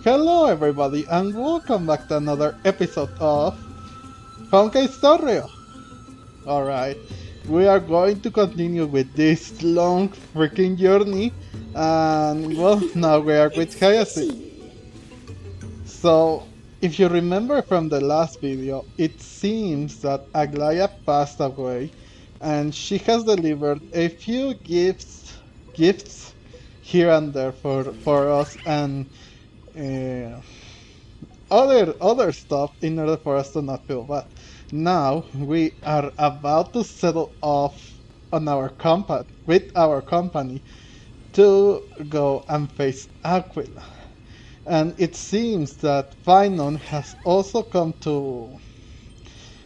Hello everybody and welcome back to another episode of Honkai Star Rail. Alright, we are going to continue with this long freaking journey and well, now we are with It's Hyacine. fishy. So, if you remember from the last video, it seems that Aglaya passed away and she has delivered a few gifts here and there for us and uh, other stuff in order for us to not feel bad. Now we are about to settle off on our company with our company to go and face Aquila. And it seems that Finon has also come to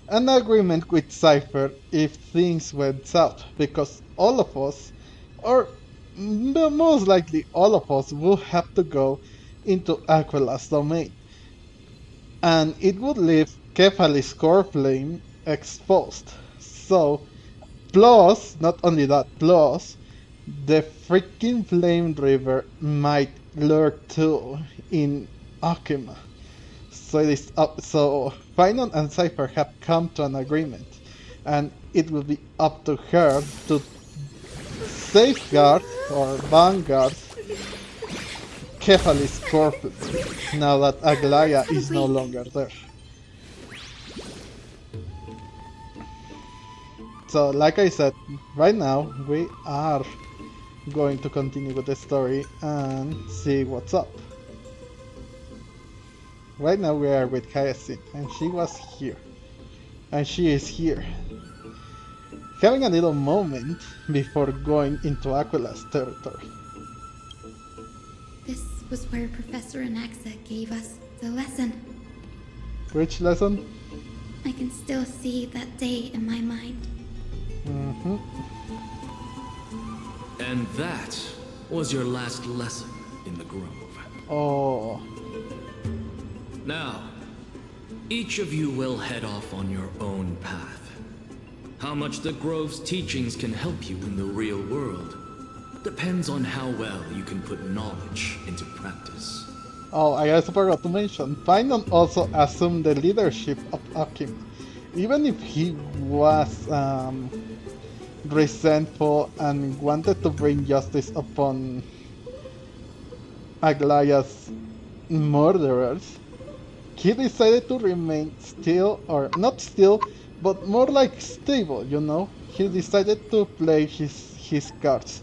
an agreement with Cypher if things went south, because all of us, or most likely all of us, will have to go into Aquila's domain and it would leave Kefali's core flame exposed. So, plus, not only that, plus, the freaking flame river might lurk too in Akima. So Finon and Cypher have come to an agreement, and it will be up to her to safeguard or vanguard Kefali's corpse now that Aglaya Gotta is no wait. longer there. So, like I said, right now we are going to continue with the story and see what's up. Right now we are with Hyacine, and she was here. And she is here. Having a little moment before going into Aquila's territory. This was where Professor Anaxa gave us the lesson. Which lesson? I can still see that day in my mind. Mm-hmm. And that was your last lesson in the grove. Oh. Now, each of you will head off on your own path. How much the grove's teachings can help you in the real world depends on how well you can put knowledge into practice. Oh, I also forgot to mention, Finon also assumed the leadership of Akima. Even if he was resentful and wanted to bring justice upon Aglaya's murderers, he decided to remain still, or not still, but more like stable, you know? He decided to play his cards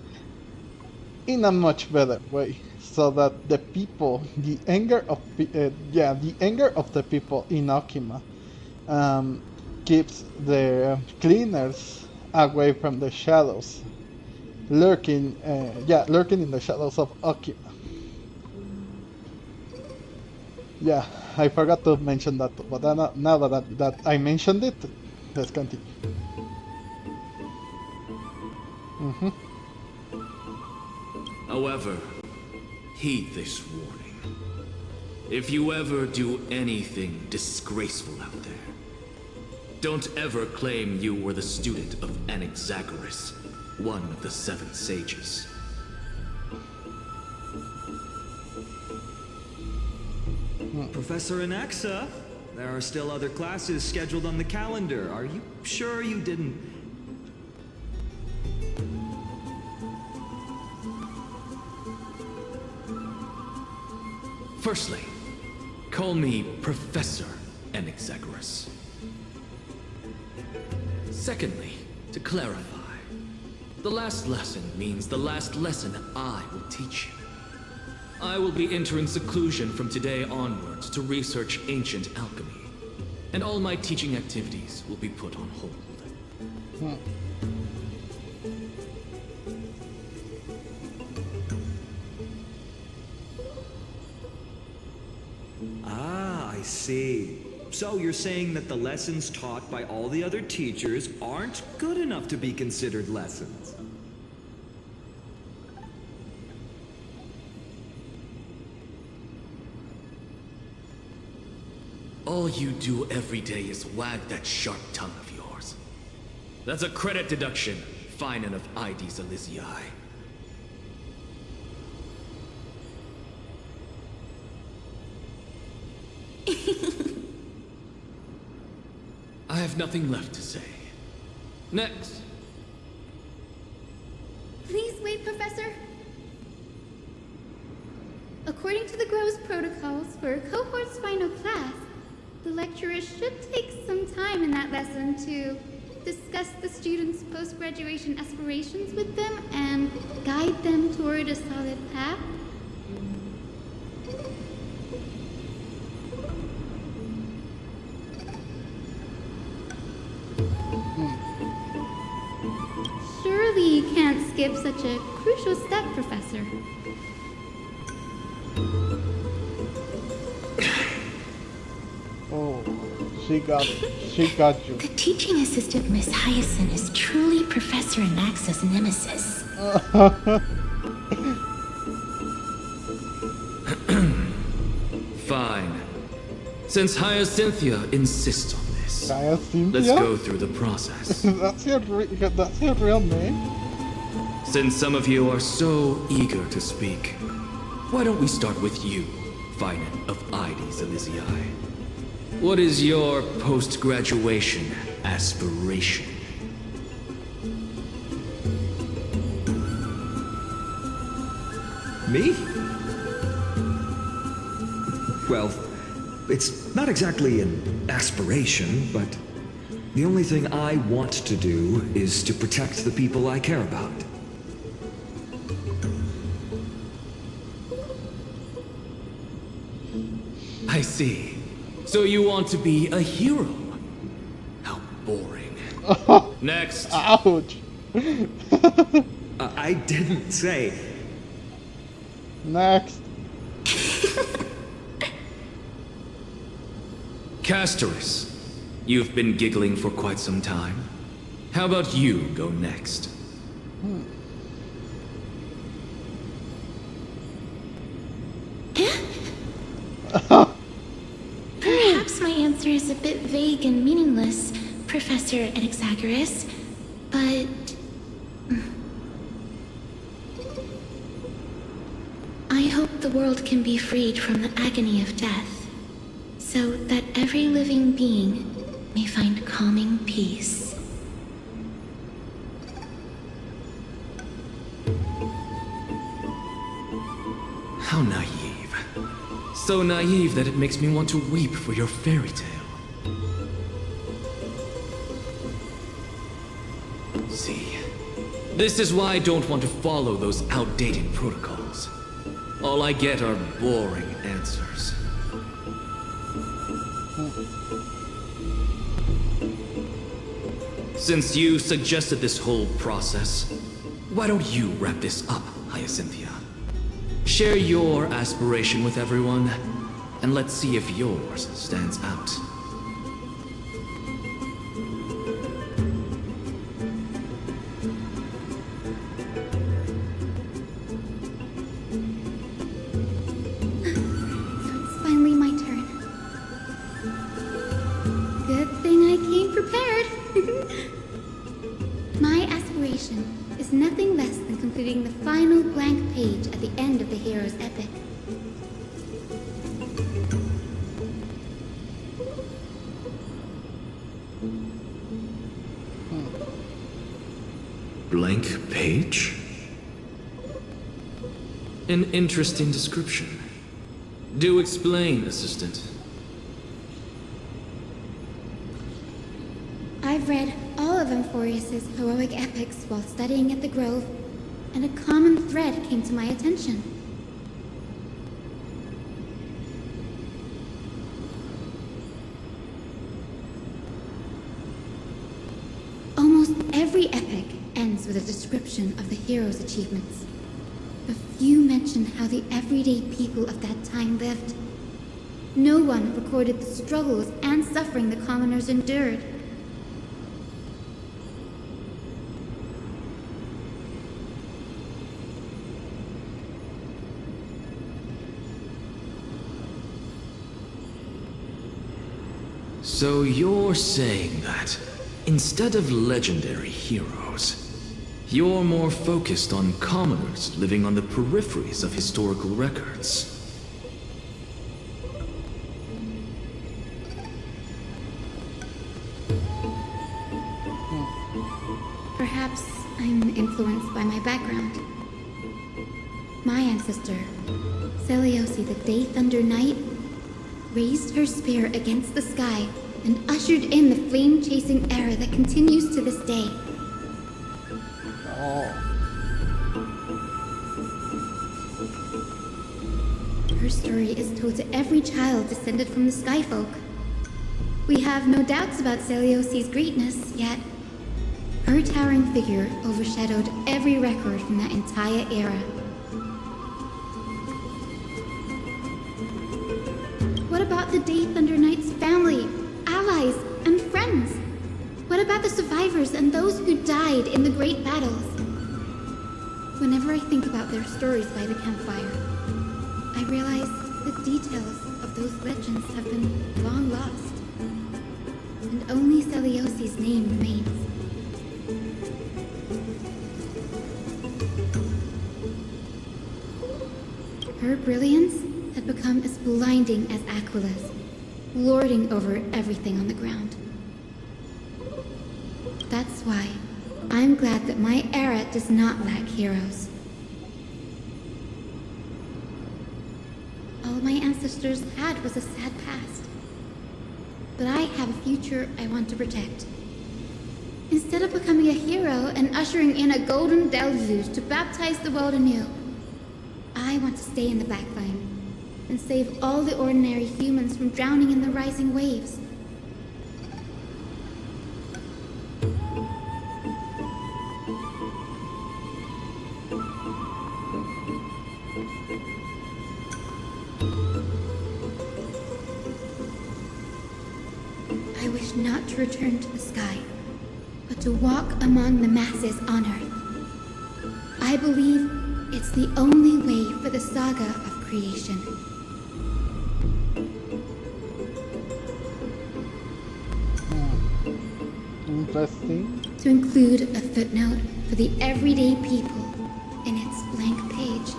in a much better way, so that the people, the anger of the people in Okima, keeps the cleaners away from the shadows, lurking in the shadows of Okima. Yeah, I forgot to mention that, but now that I mentioned it, let's continue. Mm-hmm. However, heed this warning. If you ever do anything disgraceful out there, don't ever claim you were the student of Anaxagoras, one of the 7 sages. Professor Anaxa, there are still other classes scheduled on the calendar. Are you sure you didn't... Firstly, call me Professor Anaxagoras. Secondly, to clarify, the last lesson means the last lesson I will teach you. I will be entering seclusion from today onwards to research ancient alchemy, and all my teaching activities will be put on hold. Ah, I see. So you're saying that the lessons taught by all the other teachers aren't good enough to be considered lessons? All you do every day is wag that sharp tongue of yours. That's a credit deduction, Finon of Ides Elysiae. I have nothing left to say. Next. Please wait, Professor. According to the Grove's protocols for a cohort's final class, the lecturer should take some time in that lesson to discuss the students' post-graduation aspirations with them and guide them toward a solid path. Surely you can't skip such a crucial step, Professor. Oh, she got you. The teaching assistant, Miss Hyacine, is truly Professor Anaxa's nemesis. Fine. Since Hyacinthia insists on this, Hyacine, let's go through the process. that's your real name? Since some of you are so eager to speak, why don't we start with you, Finan of Ides Elysiae? What is your post-graduation aspiration? Me? Well, it's not exactly an aspiration, but the only thing I want to do is to protect the people I care about. I see. So you want to be a hero? How boring. Next. Ouch. I didn't say. Next. Castorus, you've been giggling for quite some time. How about you go next? Perhaps my answer is a bit vague and meaningless, Professor Anaxagoras, but... I hope the world can be freed from the agony of death, so that every living being may find calming peace. How naive. So naive that it makes me want to weep for your fairy tale. See, this is why I don't want to follow those outdated protocols. All I get are boring answers. Since you suggested this whole process, why don't you wrap this up, Hyacinthia? Share your aspiration with everyone, and let's see if yours stands out. It's finally my turn. Good thing I came prepared. My aspiration is nothing less than completing the final blank page at the end of the hero's epic. Blank page? An interesting description. Do explain, assistant. I've read all of Amphorius's heroic epics while studying at the Grove, and a common thread came to my attention. Almost every epic ends with a description of the hero's achievements. But few mention how the everyday people of that time lived. No one recorded the struggles and suffering the commoners endured. So you're saying that, instead of legendary heroes, you're more focused on commoners living on the peripheries of historical records. Perhaps I'm influenced by my background. My ancestor, Seliosi the Day Thunder Knight, raised her spear against the sky and ushered in the flame-chasing era that continues to this day. Oh. Her story is told to every child descended from the Skyfolk. We have no doubts about Celiosi's greatness, yet her towering figure overshadowed every record from that entire era. What about the Day Thunder Knight's family, allies, and friends? What about the survivors and those who died in the great battles? Whenever I think about their stories by the campfire, I realize the details of those legends have been long lost, and only Celiosi's name remains. Her brilliance had become as blinding as Aquila's, lording over everything on the ground. That's why I'm glad that my era does not lack heroes. All my ancestors had was a sad past, but I have a future I want to protect. Instead of becoming a hero and ushering in a golden deluge to baptize the world anew, I want to stay in the backline and save all the ordinary humans from drowning in the rising waves. I wish not to return to the sky, but to walk among the masses on Earth. I believe it's the only way for the saga of creation. Interesting. To include a footnote for the everyday people in its blank page.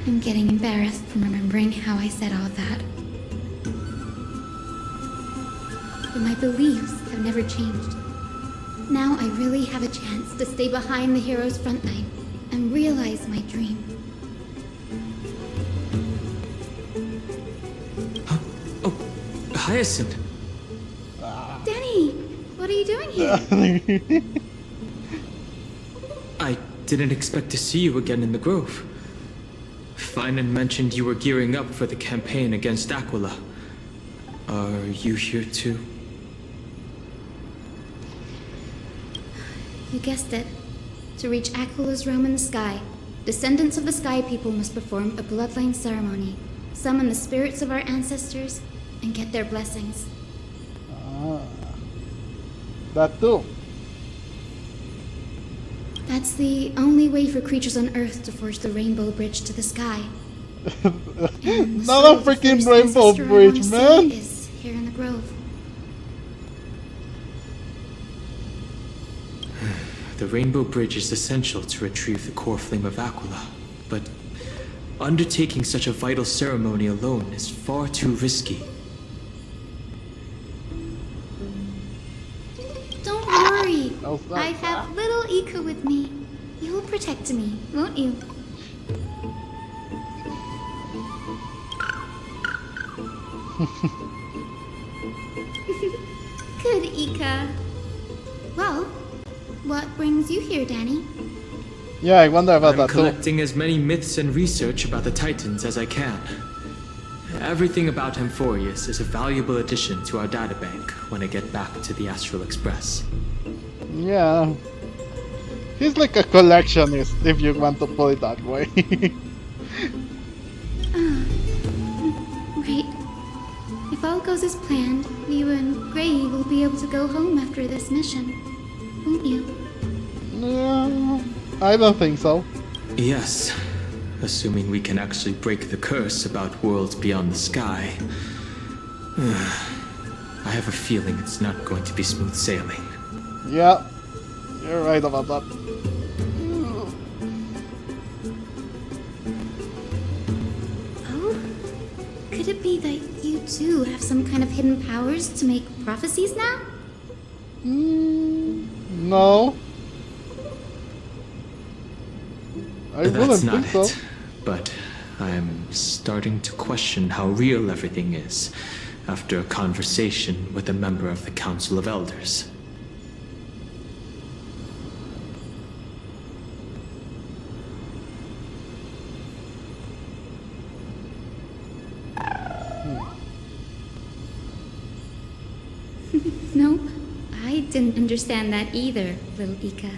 I'm getting embarrassed from remembering how I said all that. But my beliefs have never changed. Now I really have a chance to stay behind the hero's front line and realize my dream. Oh, Hyacine. Danny, what are you doing here? I didn't expect to see you again in the grove. Finan mentioned you were gearing up for the campaign against Aquila. Are you here too? You guessed it. To reach Aquila's realm in the sky, descendants of the Sky People must perform a bloodline ceremony, summon the spirits of our ancestors, and get their blessings. That too. That's the only way for creatures on Earth to forge the rainbow bridge to the sky. And Not so a the freaking first rainbow ancestor I bridge, wanna see man. is here in the grove. The rainbow bridge is essential to retrieve the core flame of Aquila, but undertaking such a vital ceremony alone is far too risky. Don't worry. How's that? I have little Ika with me. You'll protect me, won't you? Good, Ika. Well, what brings you here, Danny? Yeah, I wonder about I'm that too. collecting as many myths and research about the Titans as I can. Everything about Amphorius is a valuable addition to our databank when I get back to the Astral Express. Yeah. He's like a collectionist, if you want to put it that way. Great. If all goes as planned, you and Gray will be able to go home after this mission, won't you? No, I don't think so. Yes, assuming we can actually break the curse about worlds beyond the sky. I have a feeling it's not going to be smooth sailing. Yeah, you're right about that. Oh, it be that you too have some kind of hidden powers to make prophecies now? No. I That's wouldn't not think so. it. But I'm starting to question how real everything is after a conversation with a member of the Council of Elders. Nope. I didn't understand that either, little Ika.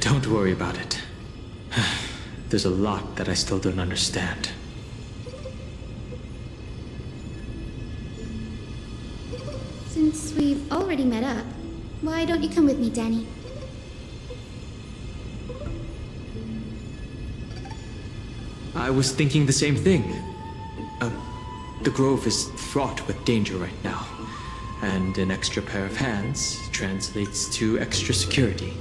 Don't worry about it. There's a lot that I still don't understand. Since we've already met up, why don't you come with me, Danny? I was thinking the same thing. The grove is fraught with danger right now, and an extra pair of hands translates to extra security.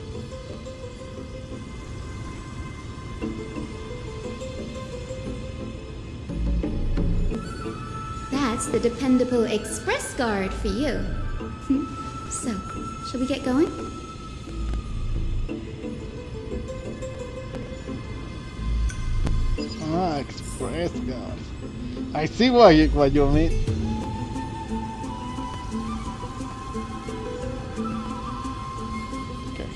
That's the dependable express guard for you. So, shall we get going? Ah, express guard. I see what you mean. Okay.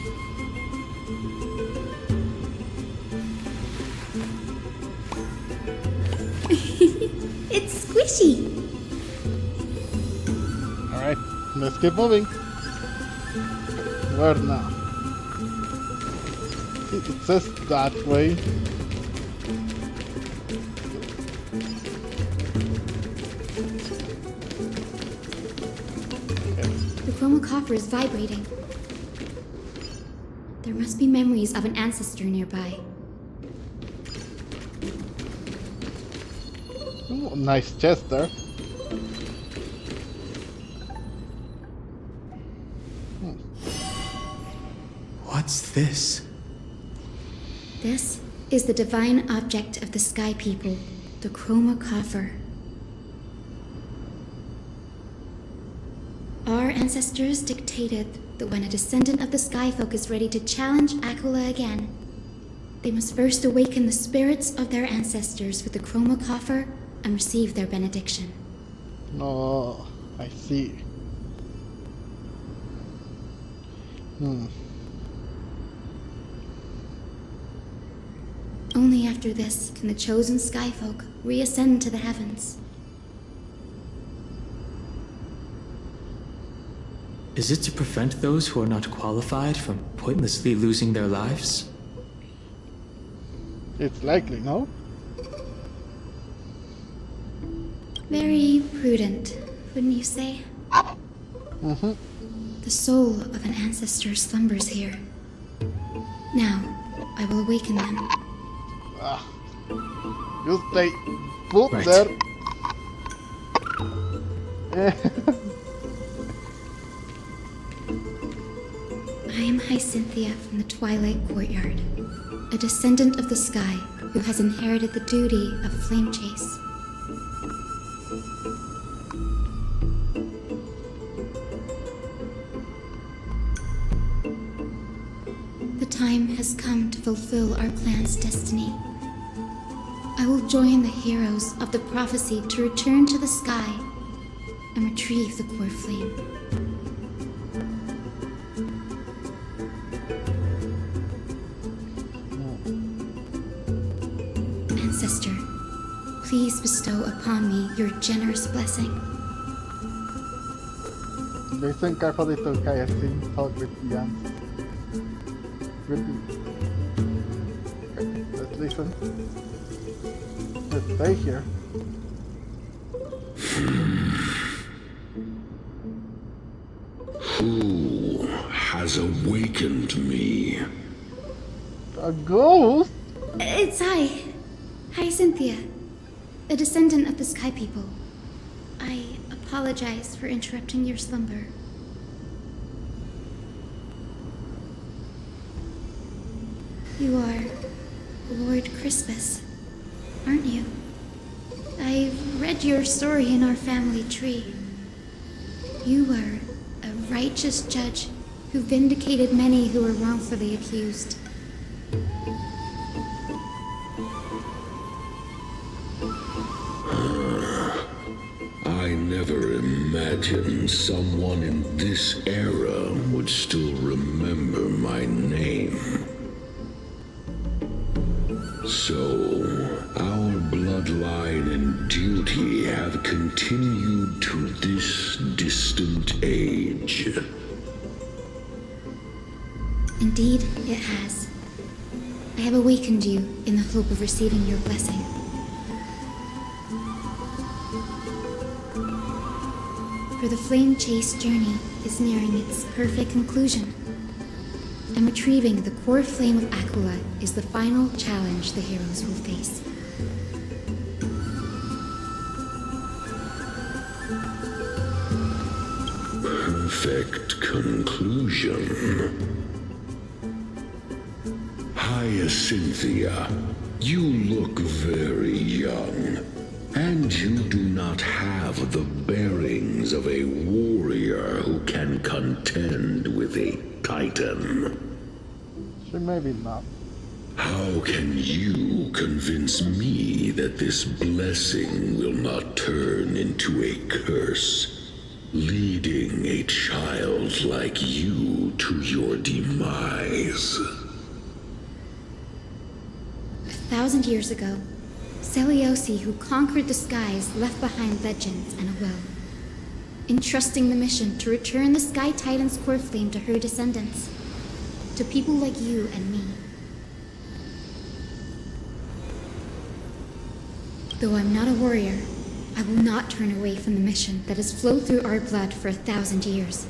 It's squishy. All right, let's keep moving. Where now? It says that way. The chromocopter is vibrating. There must be memories of an ancestor nearby. Ooh, nice chest there. What's this? This is the divine object of the Sky People, the chromocopter. Our ancestors dictated that when a descendant of the Skyfolk is ready to challenge Aquila again, they must first awaken the spirits of their ancestors with the chromocopter and receive their benediction. Oh, I see. Only after this can the chosen Skyfolk reascend to the heavens. Is it to prevent those who are not qualified from pointlessly losing their lives? It's likely, no? Very prudent, wouldn't you say? Mm-hmm. The soul of an ancestor slumbers here. Now, I will awaken them. Ah. You stay put Right. there. I am Hyacine from the Twilight Courtyard, a descendant of the sky who has inherited the duty of flame chase. The time has come to fulfill our clan's destiny. I will join the heroes of the prophecy to return to the sky and retrieve the core flame. Ancestor, please bestow upon me your generous blessing. Listen carefully to Hyacine talk with Jan. Okay, let's listen. Let's stay here. Who has awakened me? A ghost? It's Hyacine, a descendant of the Sky People. I apologize for interrupting your slumber. You are Lord Crispus. aren't you? I've read your story in our family tree. You were a righteous judge who vindicated many who were wrongfully accused. I never imagined someone in this era would still remember my name. So, our bloodline and duty have continued to this distant age. Indeed, it has. I have awakened you in the hope of receiving your blessing. For the flame chase journey is nearing its perfect conclusion, and retrieving the core flame of Aquila is the final challenge the heroes will face. Perfect conclusion. Hyacynthia, you look very young, and you do not have the bearings of a warrior who can contend with a titan. She maybe not. How can you convince me that this blessing will not turn into a curse, leading a child like you to your demise? 1,000 years ago, Seliosi, who conquered the skies, left behind legends and a will, entrusting the mission to return the Sky Titan's core flame to her descendants, to people like you and me. Though I'm not a warrior, I will not turn away from the mission that has flowed through our blood for 1,000 years.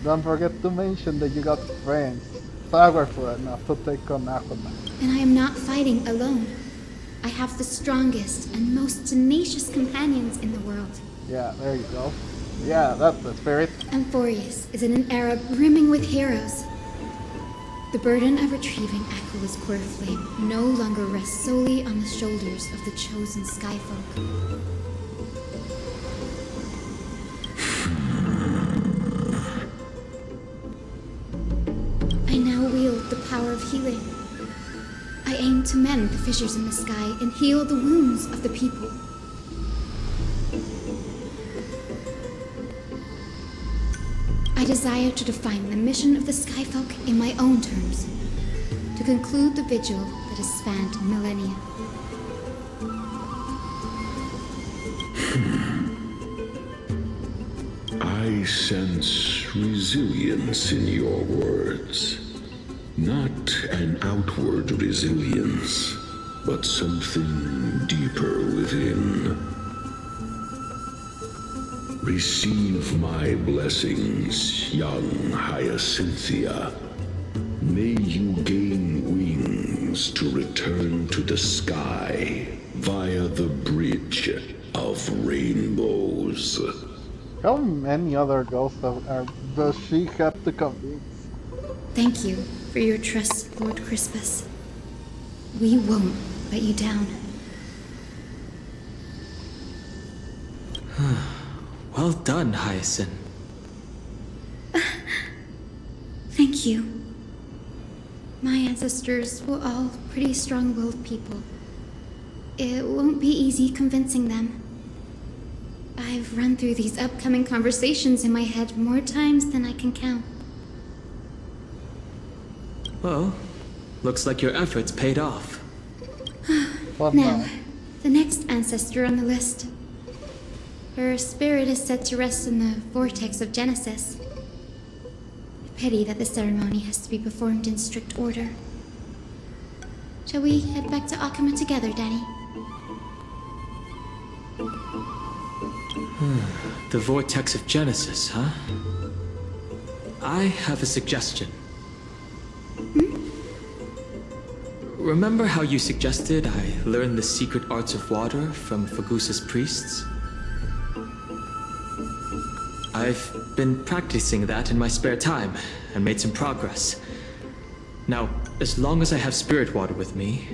Don't forget to mention that you got friends powerful enough to take on Aquaman. And I am not fighting alone. I have the strongest and most tenacious companions in the world. Yeah, there you go. Yeah, that's the spirit. Amphorius is in an era brimming with heroes. The burden of retrieving Aquila's core flame no longer rests solely on the shoulders of the chosen Skyfolk. I now wield the power of healing. I aim to mend the fissures in the sky and heal the wounds of the people. I desire to define the mission of the Skyfolk in my own terms, to conclude the vigil that has spanned millennia. I sense resilience in your words. Not an outward resilience, but something deeper within. Receive my blessings, young Hyacynthia. May you gain wings to return to the sky via the bridge of rainbows. How many other ghosts does she have to convince? Thank you for your trust, Lord Crispus. We won't let you down. Well done, Hyacin. Thank you. My ancestors were all pretty strong-willed people. It won't be easy convincing them. I've run through these upcoming conversations in my head more times than I can count. Well, looks like your efforts paid off. What Now, now? the next ancestor on the list. Her spirit is set to rest in the vortex of Genesis. Pity that the ceremony has to be performed in strict order. Shall we head back to Akama together, Danny? The vortex of Genesis, huh? I have a suggestion. Remember how you suggested I learn the secret arts of water from Fagusa's priests? I've been practicing that in my spare time and made some progress. Now, As long as I have spirit water with me,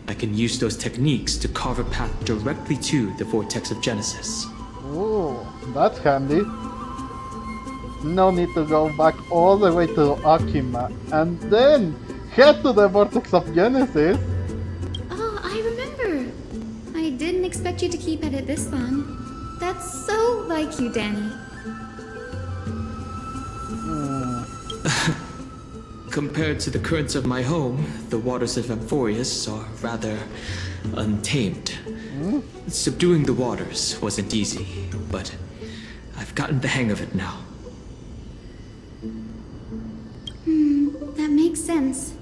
I can use those techniques to carve a path directly to the Vortex of Genesis. Oh, that's handy. No need to go back all the way to Akima and then head to the Vortex of Genesis. Oh, I remember. I didn't expect you to keep at it this long. That's so like you, Danny. Compared to the currents of my home, the waters of Amphorius are rather untamed. Subduing the waters wasn't easy, but I've gotten the hang of it now. That makes sense.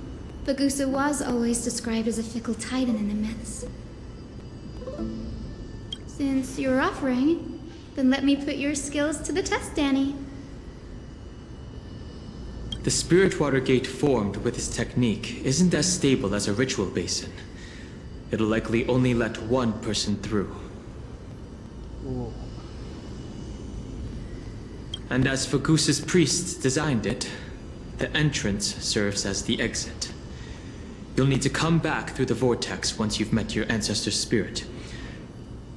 Bagusa was always described as a fickle titan in the myths. Since you're offering, then let me put your skills to the test, Danny. The spirit water gate formed with this technique isn't as stable as a ritual basin. It'll likely only let one person through. Ooh. And as Fagusa's priests designed it, the entrance serves as the exit. You'll need to come back through the vortex once you've met your ancestor's spirit.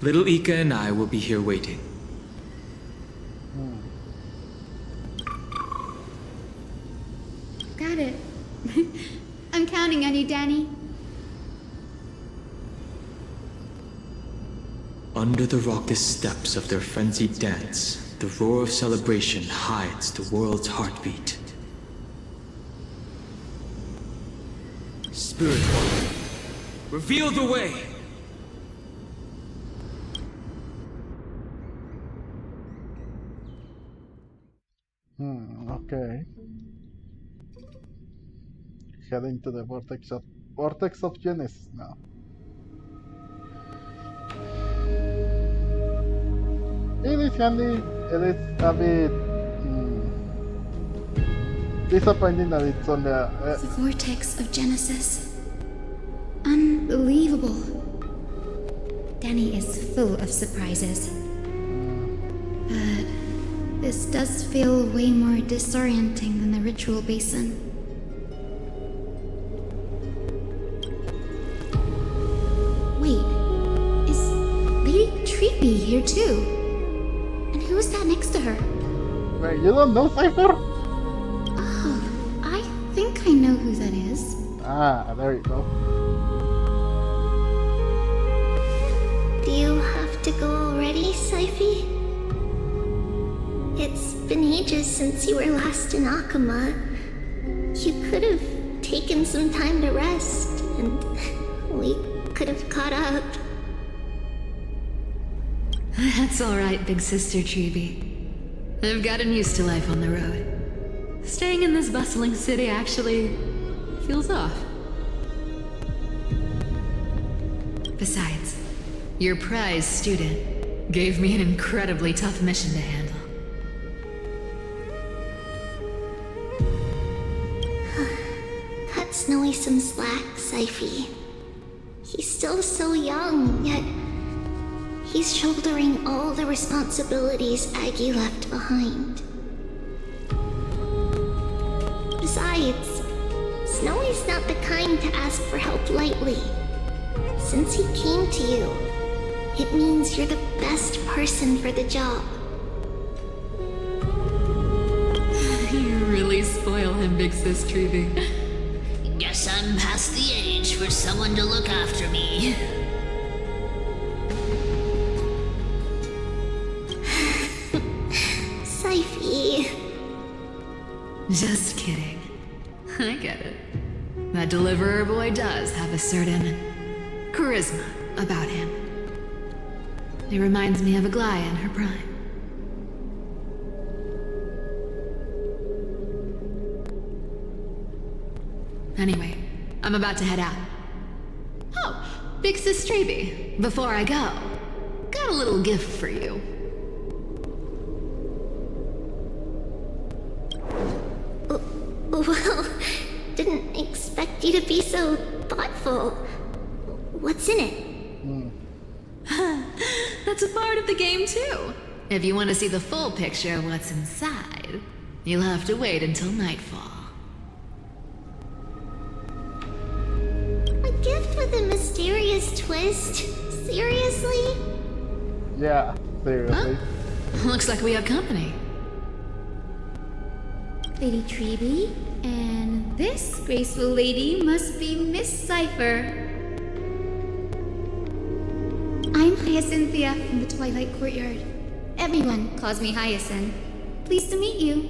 Little Ika and I will be here waiting. Got it. I'm counting on you, Danny. Under the raucous steps of their frenzied dance, the roar of celebration hides the world's heartbeat. Spirit Water, reveal the way! Okay. Heading to the Vortex of Genesis now. It is handy. It is a bit disappointing that it's on the. The Vortex of Genesis. Unbelievable. Danny is full of surprises. But this does feel way more disorienting than the ritual basin. Wait, is Lady Treeby here too? And who is that next to her? Wait, you don't know Cypher? Oh, I think I know who that is. Ah, there you go. Do you have to go already, Syphie? It's been ages since you were last in Akama. You could have taken some time to rest, and we could have caught up. That's alright, big sister Treeby. I've gotten used to life on the road. Staying in this bustling city actually feels off. Besides, your prize student gave me an incredibly tough mission to handle. Cut Snowy some slack, Syphie. He's still so young, yet he's shouldering all the responsibilities Aggie left behind. Besides, Snowy's not the kind to ask for help lightly. Since he came to you, it means you're the best person for the job. You really spoil him, big sis Treeby. Guess I'm past the age for someone to look after me. Syphie. Just kidding. I get it. That deliverer boy does have a certain charisma about him. It reminds me of Aglaia in her prime. Anyway, I'm about to head out. Oh, big sis Treeby, before I go, got a little gift for you. Well, didn't expect you to be so thoughtful. What's in it? That's a part of the game too. If you want to see the full picture of what's inside, you'll have to wait until nightfall. Tempest? Seriously? Yeah, seriously. Looks like we have company. Lady Treeby, and this graceful lady must be Miss Cypher. I'm Hyacinthia from the Twilight Courtyard. Everyone calls me Hyacine. Pleased to meet you.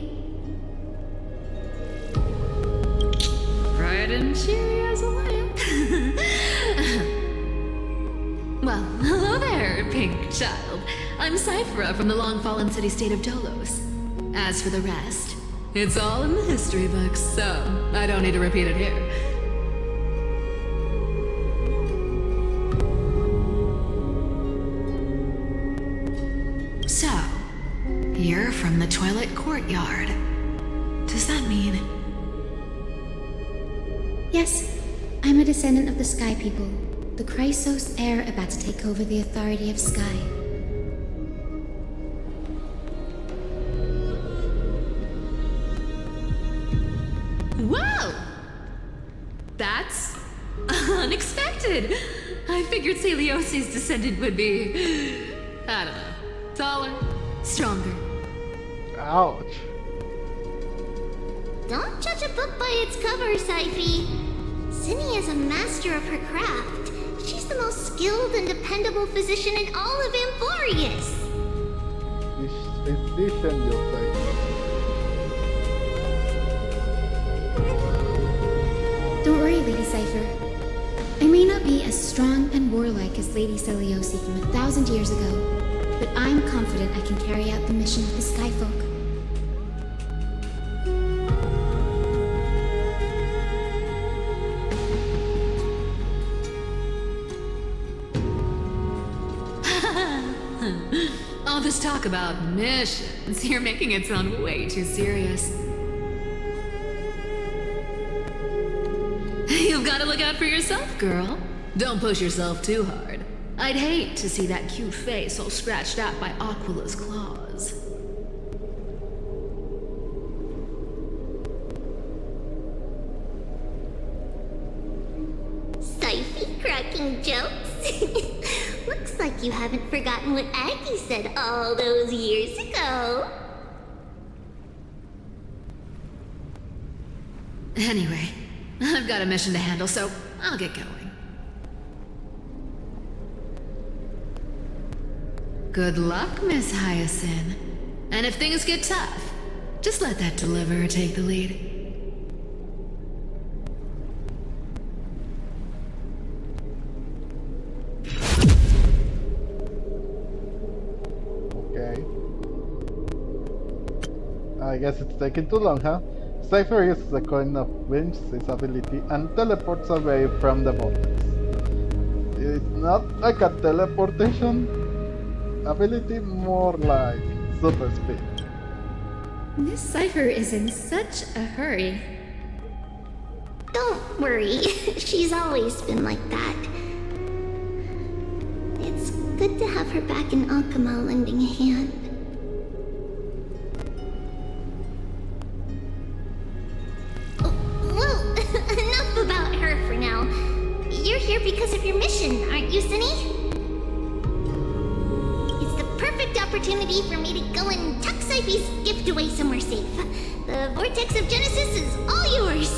Bright and cheery as a lamp. Well, hello there, pink child. I'm Cyphera from the long-fallen city-state of Dolos. As for the rest, it's all in the history books, so I don't need to repeat it here. So, you're from the Twilight Courtyard. Does that mean... Yes, I'm a descendant of the Sky People, the Chrysos heir about to take over the authority of Sky. Whoa! That's unexpected. I figured Celiosi's descendant would be, I don't know, taller, stronger. Ouch. Don't judge a book by its cover, Syphe. Cindy is a master of her craft. She's the most skilled and dependable physician in all of Amphorius. Physician, you'll say. Don't worry, Lady Cypher. I may not be as strong and warlike as Lady Celiosi from 1,000 years ago, but I'm confident I can carry out the mission of the Skyfolk. All this talk about missions, you're making it sound way too serious. You've got to look out for yourself, girl. Don't push yourself too hard. I'd hate to see that cute face all scratched out by Aquila's claws. Syphe cracking jokes? Looks like you haven't forgotten what Aggie said all those years ago. Anyway, I've got a mission to handle, so I'll get going. Good luck, Miss Hyacine. And if things get tough, just let that deliverer take the lead. Okay. I guess it's taking too long, huh? Cypher uses the coin of winds, his ability, and teleports away from the vortex. It's not like a teleportation ability, more like super speed. Miss Cypher is in such a hurry. Don't worry, she's always been like that. It's good to have her back in Akama lending a hand. Well, enough about her for now. You're here because of your mission, aren't you, Cindy? It's the perfect opportunity for me to go and tuck Syphe's gift away somewhere safe. The Vortex of Genesis is all yours.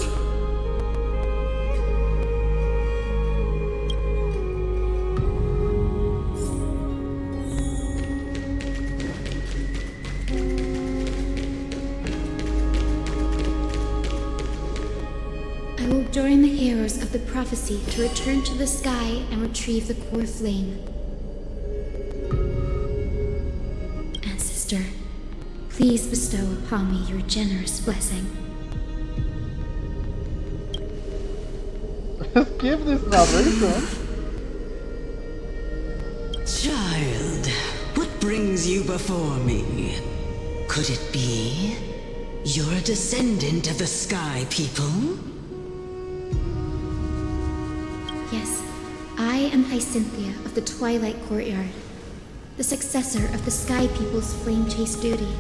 I will join the heroes of the prophecy to return to the sky and retrieve the core flame. Ancestor, please bestow upon me your generous blessing. Skip this narration. Child, what brings you before me? Could it be you're a descendant of the Sky People? Yes, I am Hyacynthia of the Twilight Courtyard, the successor of the Sky People's Flame Chase duty.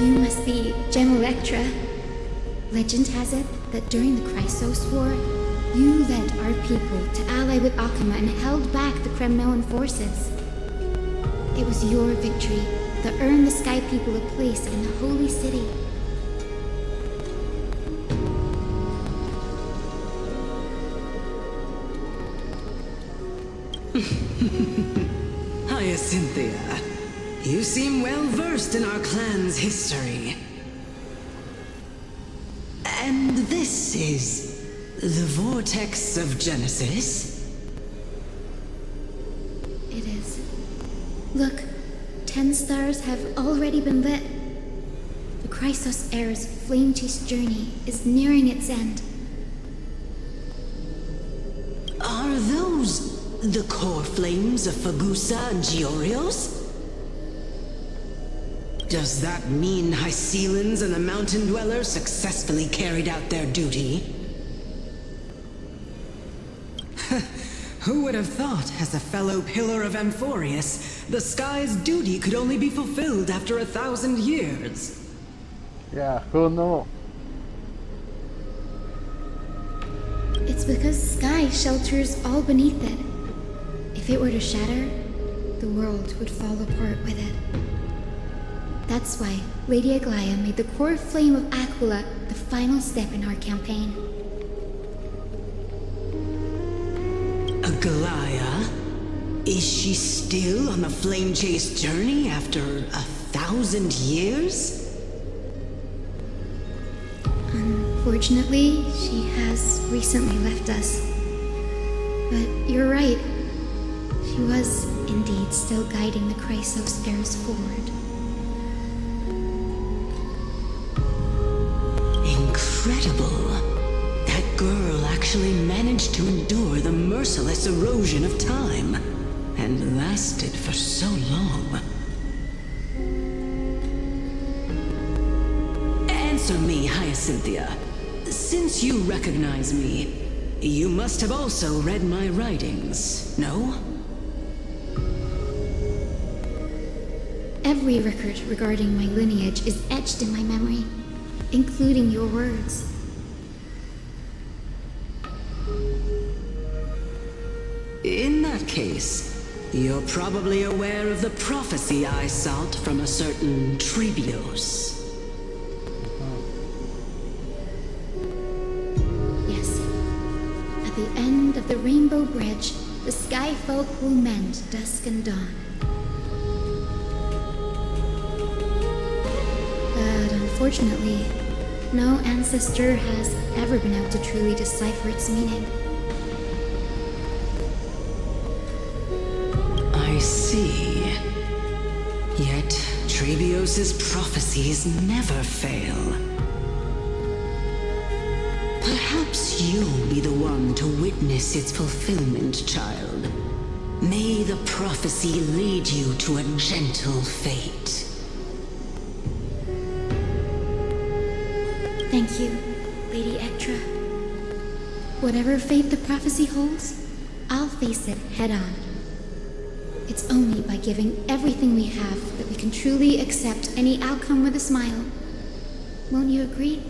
You must be Gem Electra, Legend has it that during the Chrysos War, you led our people to ally with Akama and held back the Kremnoan forces. It was your victory that earned the Sky People a place in the Holy City. Hyacinthia, you seem well versed in our clan's history. And this is the Vortex of Genesis? It is. Look, 10 stars have already been lit. The Chrysos Era's flame-chased journey is nearing its end. Are those the core flames of Fagusa and Giorios? Does that mean Hyacines and the Mountain Dwellers successfully carried out their duty? Who would have thought, as a fellow pillar of Amphorius, the sky's duty could only be fulfilled after 1,000 years? Yeah, who knows? It's because Sky shelters all beneath it. If it were to shatter, the world would fall apart with it. That's why Lady Aglaia made the core flame of Aquila the final step in our campaign. Aglaia? Is she still on the flame chase journey after 1,000 years? Unfortunately, she has recently left us. But you're right. She was indeed still guiding the Chrysos heirs forward. Incredible. That girl actually managed to endure the merciless erosion of time, and lasted for so long. Answer me, Hyacinthia. Since you recognize me, you must have also read my writings, no? Every record regarding my lineage is etched in my memory, including your words. In that case, you're probably aware of the prophecy I sought from a certain Trebios. Yes. At the end of the Rainbow Bridge, the Sky Folk will mend dusk and dawn. But unfortunately, no ancestor has ever been able to truly decipher its meaning. I see. Yet, Trebios's prophecies never fail. Perhaps you'll be the one to witness its fulfillment, child. May the prophecy lead you to a gentle fate. Thank you, Lady Ectra. Whatever fate the prophecy holds, I'll face it head on. It's only by giving everything we have that we can truly accept any outcome with a smile. Won't you agree?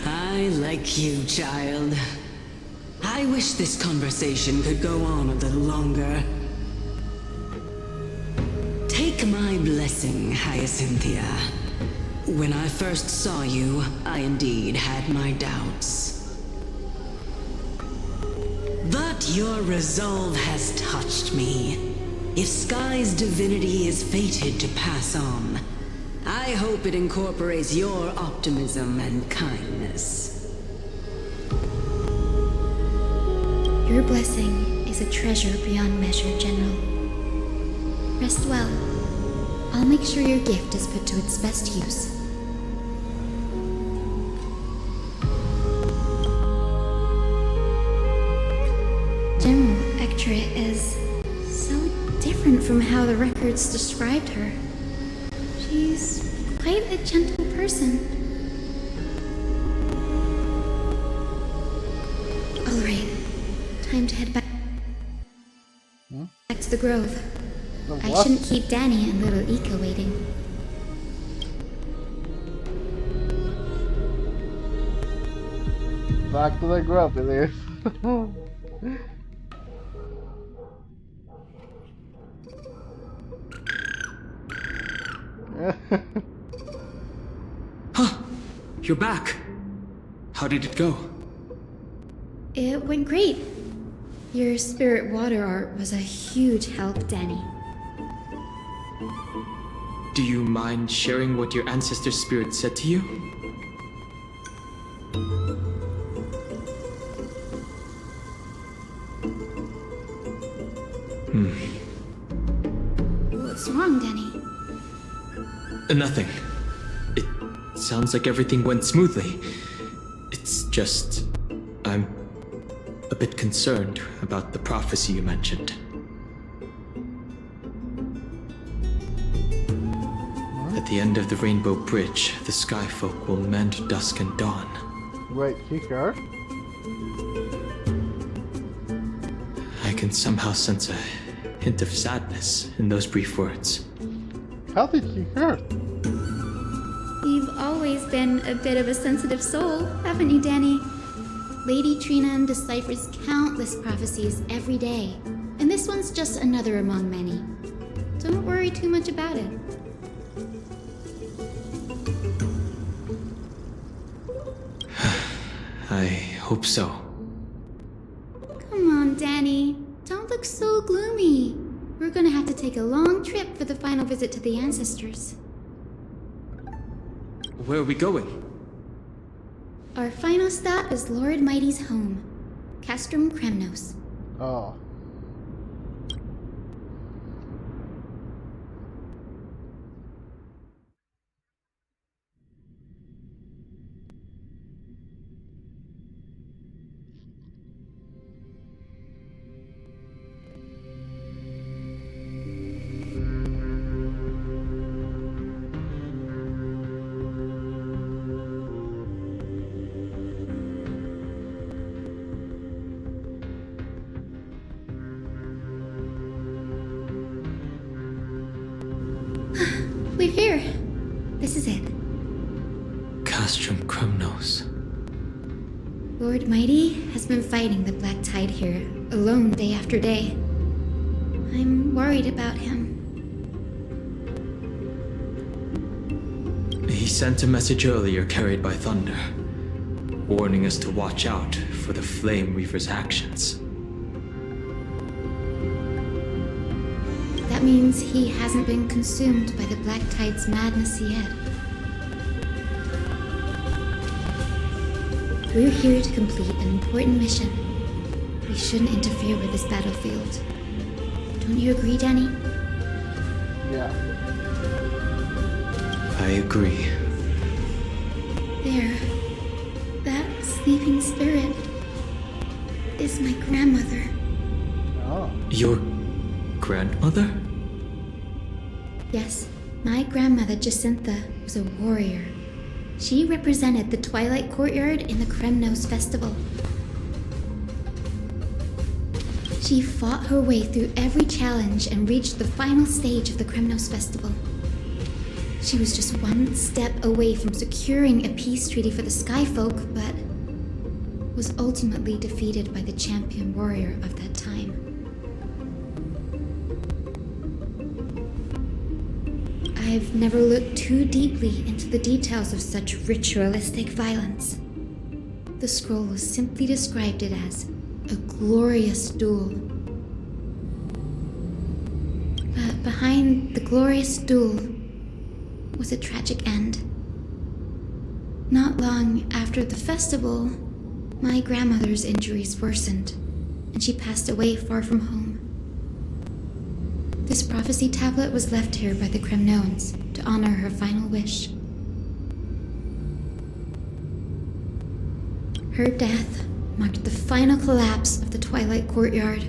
I like you, child. I wish this conversation could go on a little longer. Take my blessing, Hyacinthia. When I first saw you, I indeed had my doubts. But your resolve has touched me. If Sky's divinity is fated to pass on, I hope it incorporates your optimism and kindness. Your blessing is a treasure beyond measure, General. Rest well. I'll make sure your gift is put to its best use. General Ectra is so different from how the records described her. She's quite a gentle person. All right, time to head back to the grove. I What? shouldn't keep Danny and little Ika waiting. Back to the grub, it is. Huh! You're back! How did it go? It went great. Your spirit water art was a huge help, Danny. Do you mind sharing what your ancestor spirit said to you? What's wrong, Danny? Nothing. It sounds like everything went smoothly. It's just... I'm a bit concerned about the prophecy you mentioned. At the end of the Rainbow Bridge, the Sky Folk will mend dusk and dawn. Wait, he heard? I can somehow sense a hint of sadness in those brief words. How did he hear? You've always been a bit of a sensitive soul, haven't you, Danny? Lady Trina deciphers countless prophecies every day, and this one's just another among many. Don't worry too much about it. I hope so. Come on, Danny. Don't look so gloomy. We're gonna have to take a long trip for the final visit to the ancestors. Where are we going? Our final stop is Lord Mighty's home, Castrum Kremnos. Oh. We're here. This is it. Castrum Kremnos. Lord Mighty has been fighting the Black Tide here, alone day after day. I'm worried about him. He sent a message earlier carried by thunder, warning us to watch out for the Flame Reaver's actions. That means he hasn't been consumed by the Black Tide's madness yet. We're here to complete an important mission. We shouldn't interfere with this battlefield. Don't you agree, Danny? Yeah. I agree. There. That sleeping spirit is my grandmother. Oh. Your grandmother? Yes, my grandmother Jacintha was a warrior. She represented the Twilight Courtyard in the Kremnos Festival. She fought her way through every challenge and reached the final stage of the Kremnos Festival. She was just one step away from securing a peace treaty for the Skyfolk, but was ultimately defeated by the champion warrior of that time. I've never looked too deeply into the details of such ritualistic violence. The scroll simply described it as a glorious duel. But behind the glorious duel was a tragic end. Not long after the festival, my grandmother's injuries worsened, and she passed away far from home. This prophecy tablet was left here by the Kremnoans to honor her final wish. Her death marked the final collapse of the Twilight Courtyard,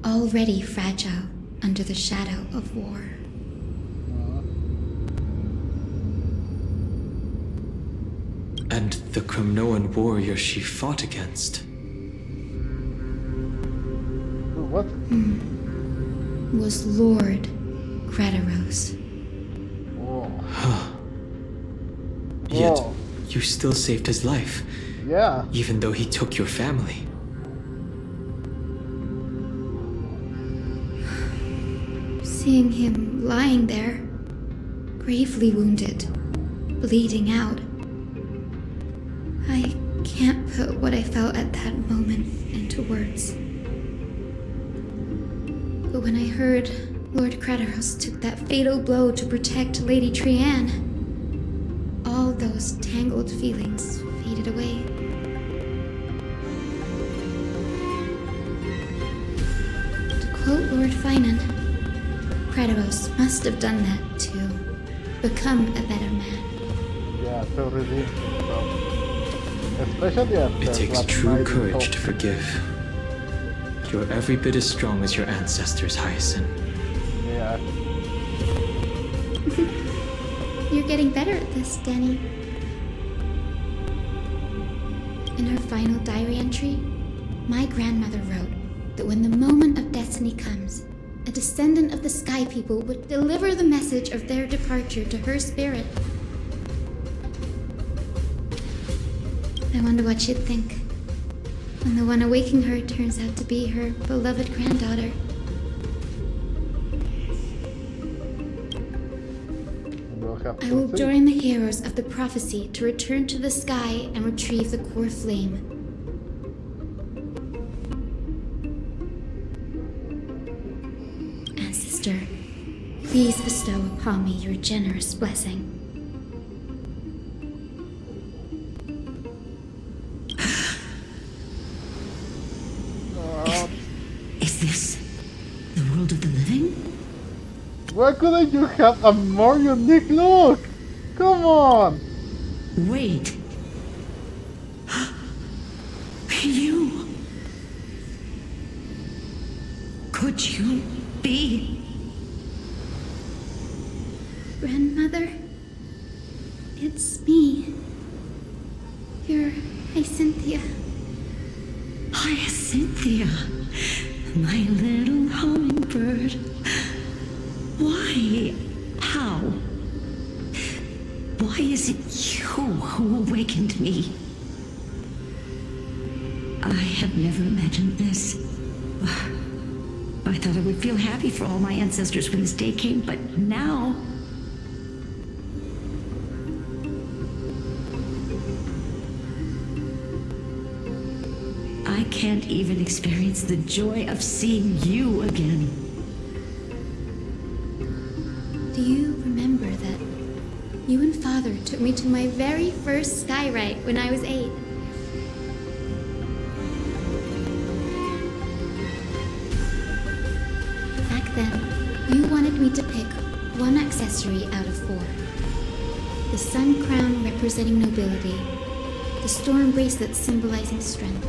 already fragile under the shadow of war. And the Kremnoan warrior she fought against. What? was Lord Gretaros. Yet, Whoa. you still saved his life, Yeah. even though he took your family. Seeing him lying there, gravely wounded, bleeding out, I can't put what I felt at that moment into words. But when I heard Lord Gretaros took that fatal blow to protect Lady Trianne, all those tangled feelings faded away. To quote Lord Finan, Gretaros must have done that to become a better man. Yeah, to redeem himself. Especially after It takes what true Mighty courage told to me. forgive. You're every bit as strong as your ancestors, Hyacine. Yeah. You're getting better at this, Danny. In her final diary entry, my grandmother wrote that when the moment of destiny comes, a descendant of the Sky People would deliver the message of their departure to her spirit. I wonder what she'd think when the one awaking her turns out to be her beloved granddaughter. We'll have I to will see. join the heroes of the prophecy to return to the sky and retrieve the core flame. Ancestor, please bestow upon me your generous blessing. Is this the world of the living? Why couldn't you have a more unique look? Come on! Wait. You. Could you be? Grandmother, it's me. You're Hyacinthia. Hyacinthia, my little hummingbird. Why? How? Why is it you who awakened me? I have never imagined this. I thought I would feel happy for all my ancestors when this day came, but now... I can't even experience the joy of seeing you again. Do you remember that you and Father took me to my very first skyride when I was 8? Back then, you wanted me to pick one accessory out of 4. The sun crown representing nobility, the storm bracelet symbolizing strength,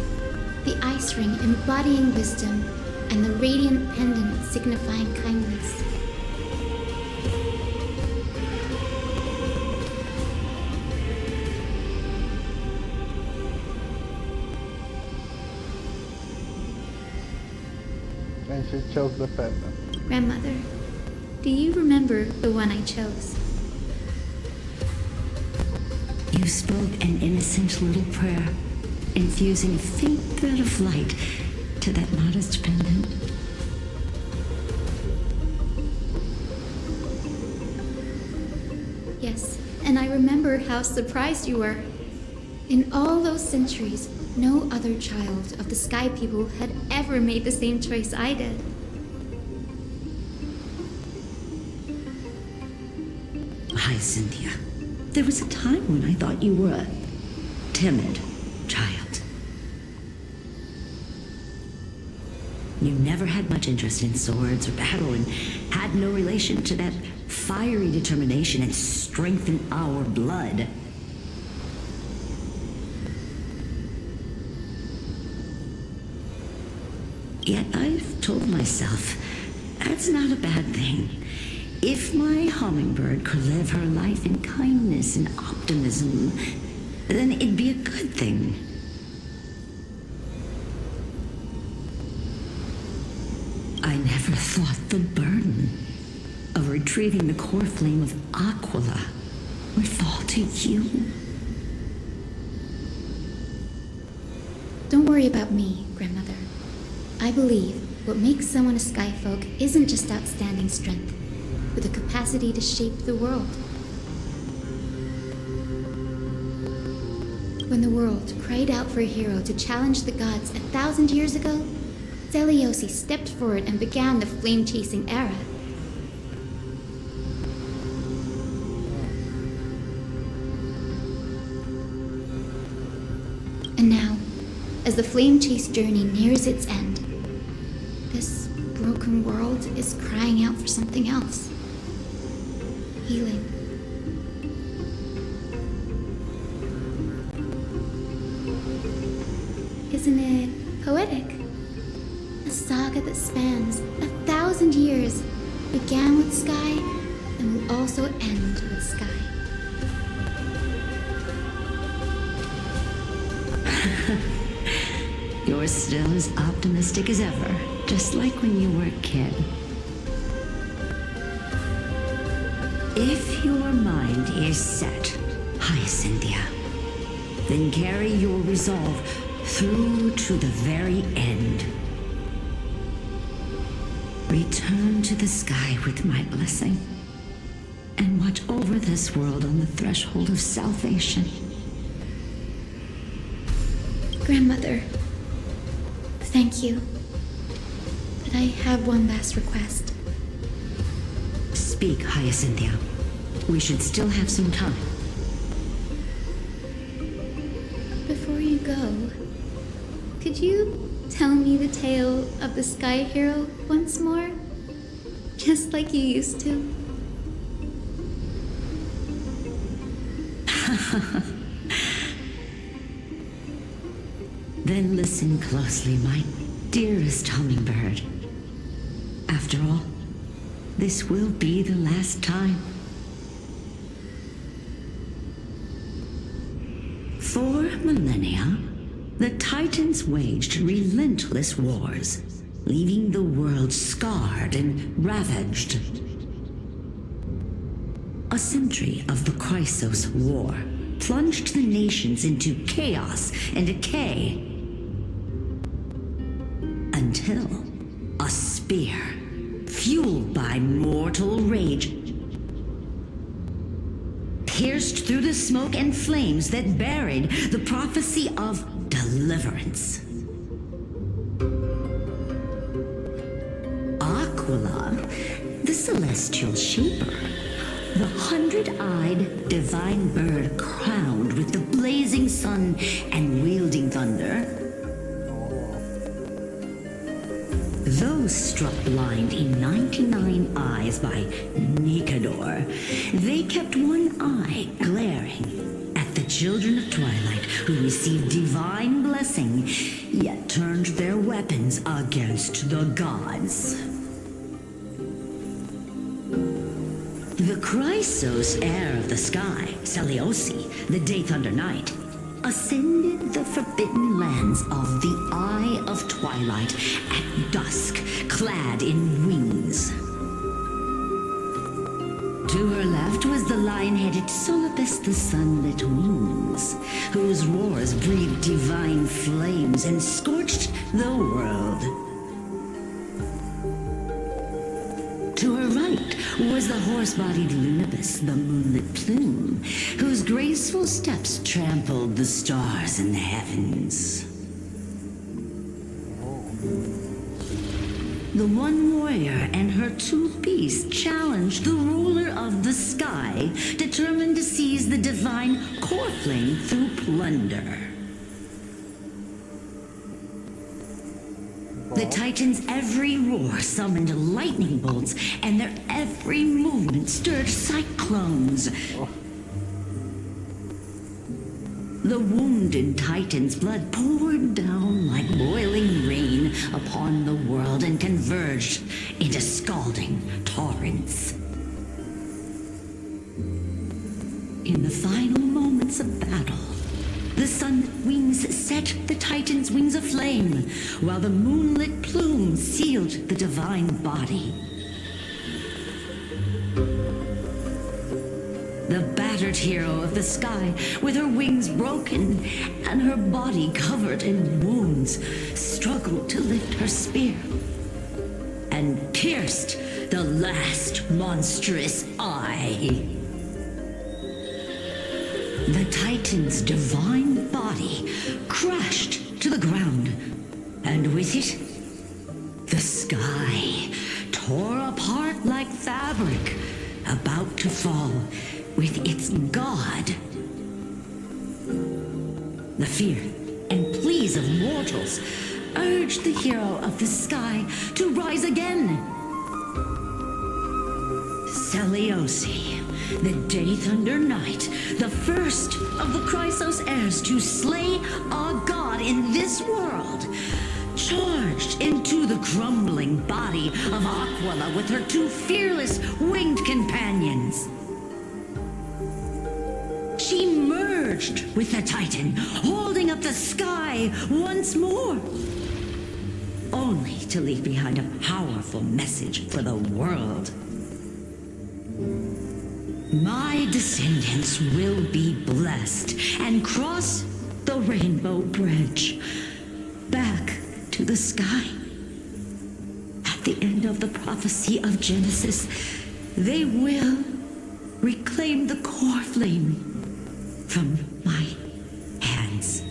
the ice ring embodying wisdom, and the radiant pendant signifying kindness. And she chose the pendant. Grandmother, do you remember the one I chose? You spoke an innocent little prayer, infusing a faint thread of light to that modest pendant. Yes, and I remember how surprised you were. In all those centuries, no other child of the Sky People had ever made the same choice I did. Hyacinthia, there was a time when I thought you were a timid child. You never had much interest in swords or battle and had no relation to that fiery determination and strength in our blood. Yet I've told myself, that's not a bad thing. If my hummingbird could live her life in kindness and optimism, then it'd be a good thing. I never never thought the burden of retrieving the core flame of Aquila would fall to you. Don't worry about me, Grandmother. I believe what makes someone a Skyfolk isn't just outstanding strength, but the capacity to shape the world. When the world cried out for a hero to challenge the gods 1,000 years ago, Zeliosi stepped forward and began the flame-chasing era. And now, as the flame chase journey nears its end, this broken world is crying out for something else. Healing. Isn't it poetic? A saga that spans 1,000 years, began with Sky, and will also end with Sky. You're still as optimistic as ever, just like when you were a kid. If your mind is set, Hyacinthia, then carry your resolve through to the very end. Return to the sky with my blessing, and watch over this world on the threshold of salvation. Grandmother, thank you. But I have one last request. Speak, Hyacinthia. We should still have some time. Before you go, could you tell me the tale of the Sky Hero once more? Just like you used to. Then listen closely, my dearest hummingbird. After all, this will be the last time. For millennia, the Titans waged relentless wars, leaving the world scarred and ravaged. A century of the Chrysos War plunged the nations into chaos and decay, until a spear, fueled by mortal rage, pierced through the smoke and flames that buried the prophecy of deliverance. Aquila, the celestial shaper, the 100-eyed divine bird crowned with the blazing sun and wielding thunder, though struck blind in 99 eyes by Nicanor, they kept one eye glaring at the children of Twilight who received divine blessing, yet turned their weapons against the gods. The Chrysos heir of the sky, Zeliosi, the Day Thunder Knight, ascended the forbidden lands of the Eye of Twilight at dusk, clad in wings. To her left was the lion-headed Solibus the Sunlit Wings, whose roars breathed divine flames and scorched the world. To her right was the horse-bodied Lunibus, the Moonlit Plume, whose graceful steps trampled the stars in the heavens. The one warrior and her two beasts challenged the ruler of the sky, determined to seize the divine core flame through plunder. The Titans' every roar summoned lightning bolts, and their every movement stirred cyclones. The wounded Titan's blood poured down like boiling rain upon the world and converged into scalding torrents. In the final moments of battle, The sunlit wings set the Titan's wings aflame, while the moonlit plume sealed the divine body. The battered hero of the sky, with her wings broken and her body covered in wounds, struggled to lift her spear and pierced the last monstrous eye. The Titan's divine body crashed to the ground, and with it, the sky tore apart like fabric, about to fall with its god. The fear and pleas of mortals urged the hero of the sky to rise again. Celiosi, the Day Thunder Knight, the first of the Chrysos heirs to slay our god in this world, charged into the crumbling body of Aquila with her two fearless winged companions. She merged with the Titan, holding up the sky once more, only to leave behind a powerful message for the world. My descendants will be blessed and cross the Rainbow Bridge back to the sky. At the end of the prophecy of Genesis, they will reclaim the core flame from my hands.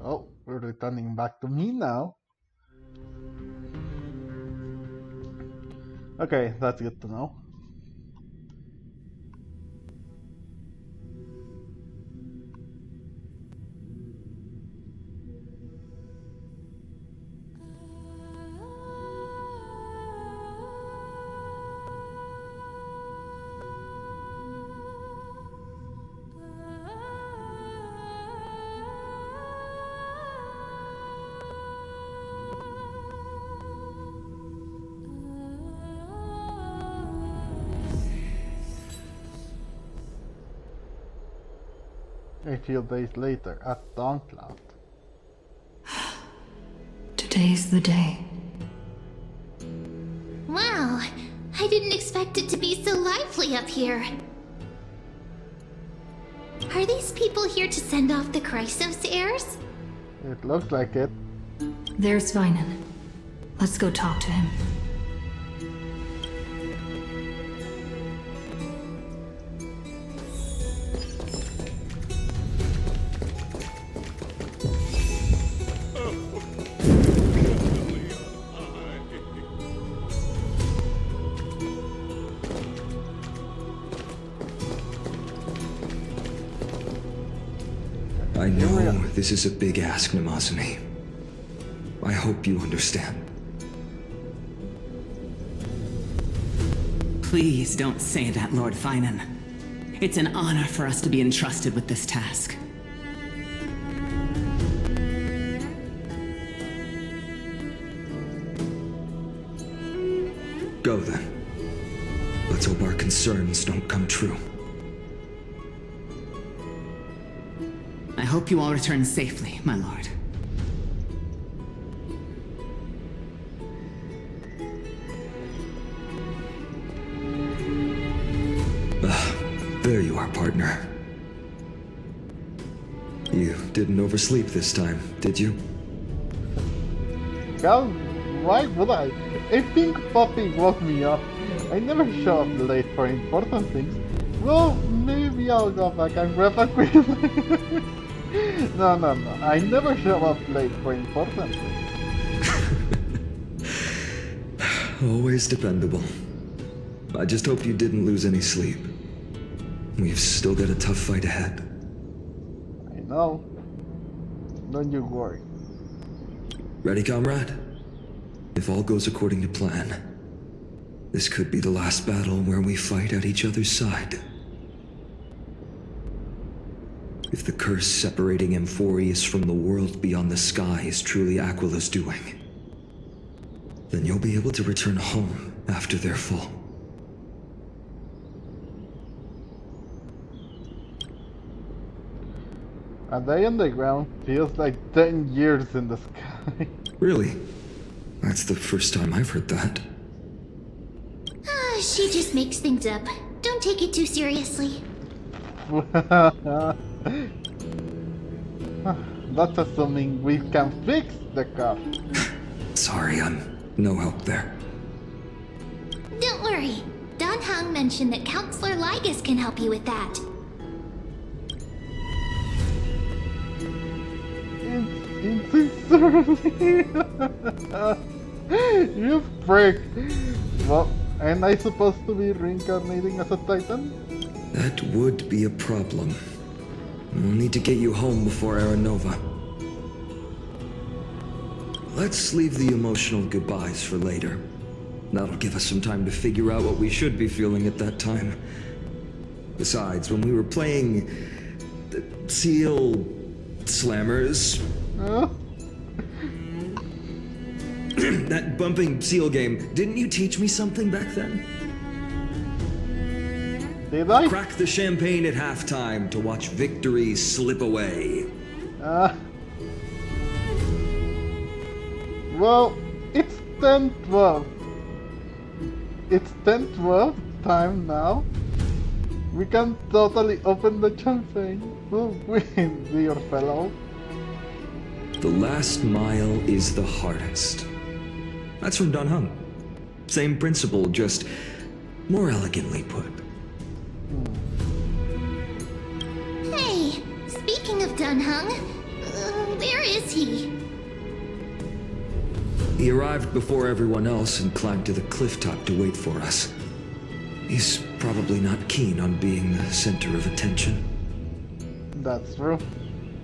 Oh, we're returning back to me now. Okay, that's good to know. A few days later at Dawncloud. Today's the day. Wow, I didn't expect it to be so lively up here. Are these people here to send off the Chrysos heirs? It looks like it. There's Vinan. Let's go talk to him. I know this is a big ask, Namazumi. I hope you understand. Please don't say that, Lord Finan. It's an honor for us to be entrusted with this task. Go then. Let's hope our concerns don't come true. I hope you all return safely, my lord. There you are, partner. You didn't oversleep this time, did you? Well, why would I? A pink puppy woke me up. I never show up late for important things. Well, maybe I'll go back and grab a quick. No. I never show up late for important things. Always dependable. I just hope you didn't lose any sleep. We've still got a tough fight ahead. I know. Don't you worry. Ready, comrade? If all goes according to plan, this could be the last battle where we fight at each other's side. If the curse separating Amphorius from the world beyond the sky is truly Aquila's doing, Then you'll be able to return home after they're full. A day on the ground feels like 10 years in the sky. Really? That's the first time I've heard that. She just makes things up. Don't take it too seriously. That's assuming we can fix the car. Sorry, I'm no help there. Don't worry. Don Hung mentioned that Counselor Ligas can help you with that. Insincerely. You prick. Well, am I supposed to be reincarnating as a Titan? That would be a problem. We'll need to get you home before Aranova. Let's leave the emotional goodbyes for later. That'll give us some time to figure out what we should be feeling at that time. Besides, when we were playing the Seal Slammers, that bumping seal game, didn't you teach me something back then? Did I? Crack the champagne at halftime to watch victory slip away. Well, it's 10:12. It's 10:12 time now. We can totally open the champagne. Who wins, dear fellow? The last mile is the hardest. That's from Don Hung. Same principle, just more elegantly put. Hey, speaking of Don Hung, where is he? He arrived before everyone else and climbed to the cliff top to wait for us. He's probably not keen on being the center of attention. That's true.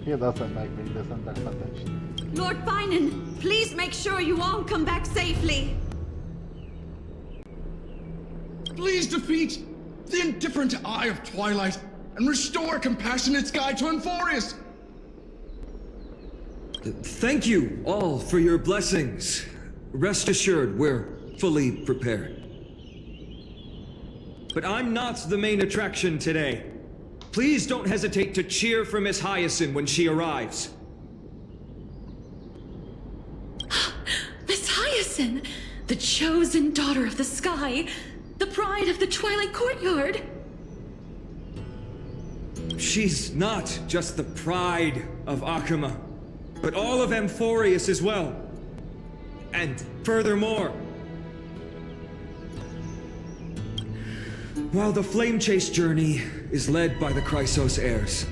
He doesn't like being the center of attention. Lord Finan, please make sure you all come back safely. Please defeat the indifferent Eye of Twilight and restore compassionate sky to Amphorius. Thank you all for your blessings. Rest assured, we're fully prepared. But I'm not the main attraction today. Please don't hesitate to cheer for Miss Hyacine when she arrives. Miss Hyacine, the chosen daughter of the sky, the pride of the Twilight Courtyard. She's not just the pride of Akuma, but all of Amphorius as well. And furthermore, while the Flame Chase journey is led by the Chrysos heirs,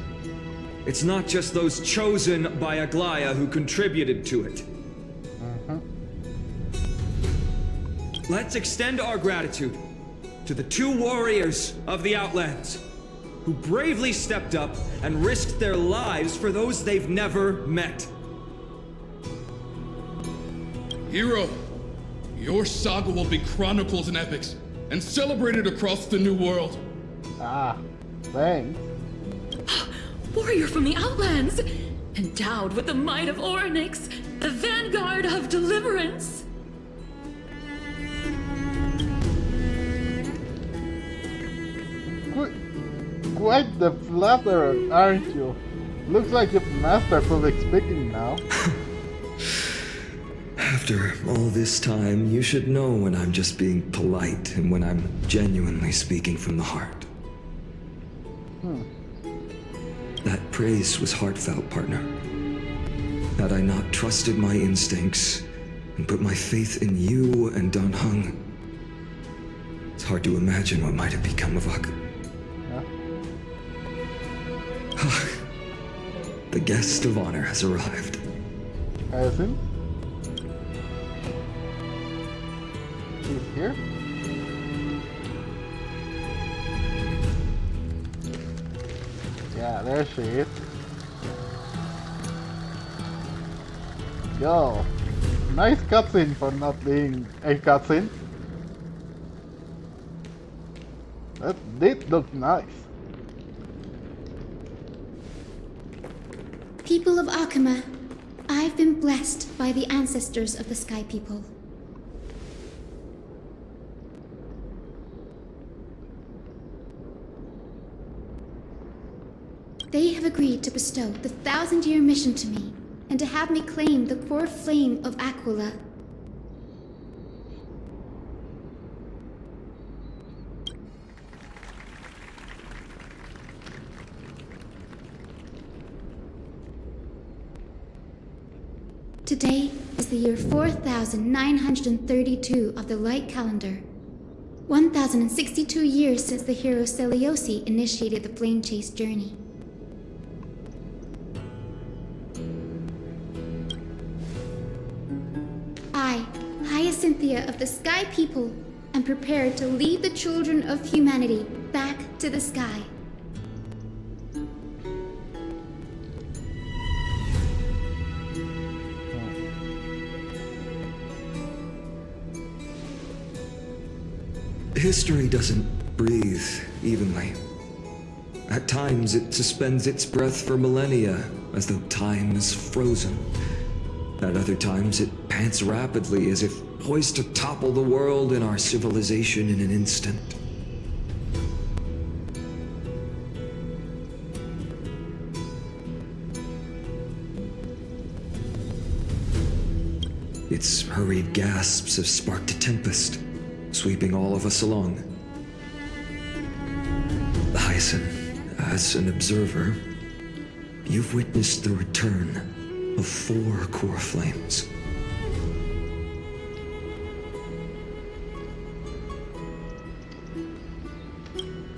it's not just those chosen by Aglaya who contributed to it. Let's extend our gratitude to the 2 warriors of the Outlands who bravely stepped up and risked their lives for those they've never met. Hero, your saga will be chronicled in epics and celebrated across the New World. Thanks. Warrior from the Outlands, endowed with the might of Orynyx, the vanguard of deliverance. Quite the flatterer, aren't you? Looks like you've mastered public speaking now. After all this time, you should know when I'm just being polite and when I'm genuinely speaking from the heart. That praise was heartfelt, partner. Had I not trusted my instincts and put my faith in you and Don Hung, it's hard to imagine what might have become of Ak. The guest of honor has arrived. Hyacine? She's here? Yeah, there she is. Yo, nice cutscene for not being a cutscene. That did look nice. People of Akuma, I've been blessed by the ancestors of the Sky People. have agreed to bestow the 1,000-year mission to me, and to have me claim the core flame of Aquila. Today is the year 4932 of the Light Calendar. 1,062 years since the hero Seleuci initiated the Flame Chase journey. I, Hyacine of the Sky People, am prepared to lead the children of humanity back to the sky. History doesn't breathe evenly. At times, it suspends its breath for millennia, as though time is frozen. At other times, it pants rapidly, as if poised to topple the world and our civilization in an instant. Its hurried gasps have sparked a tempest, sweeping all of us along. Hyacine, as an observer, you've witnessed the return of 4 core flames.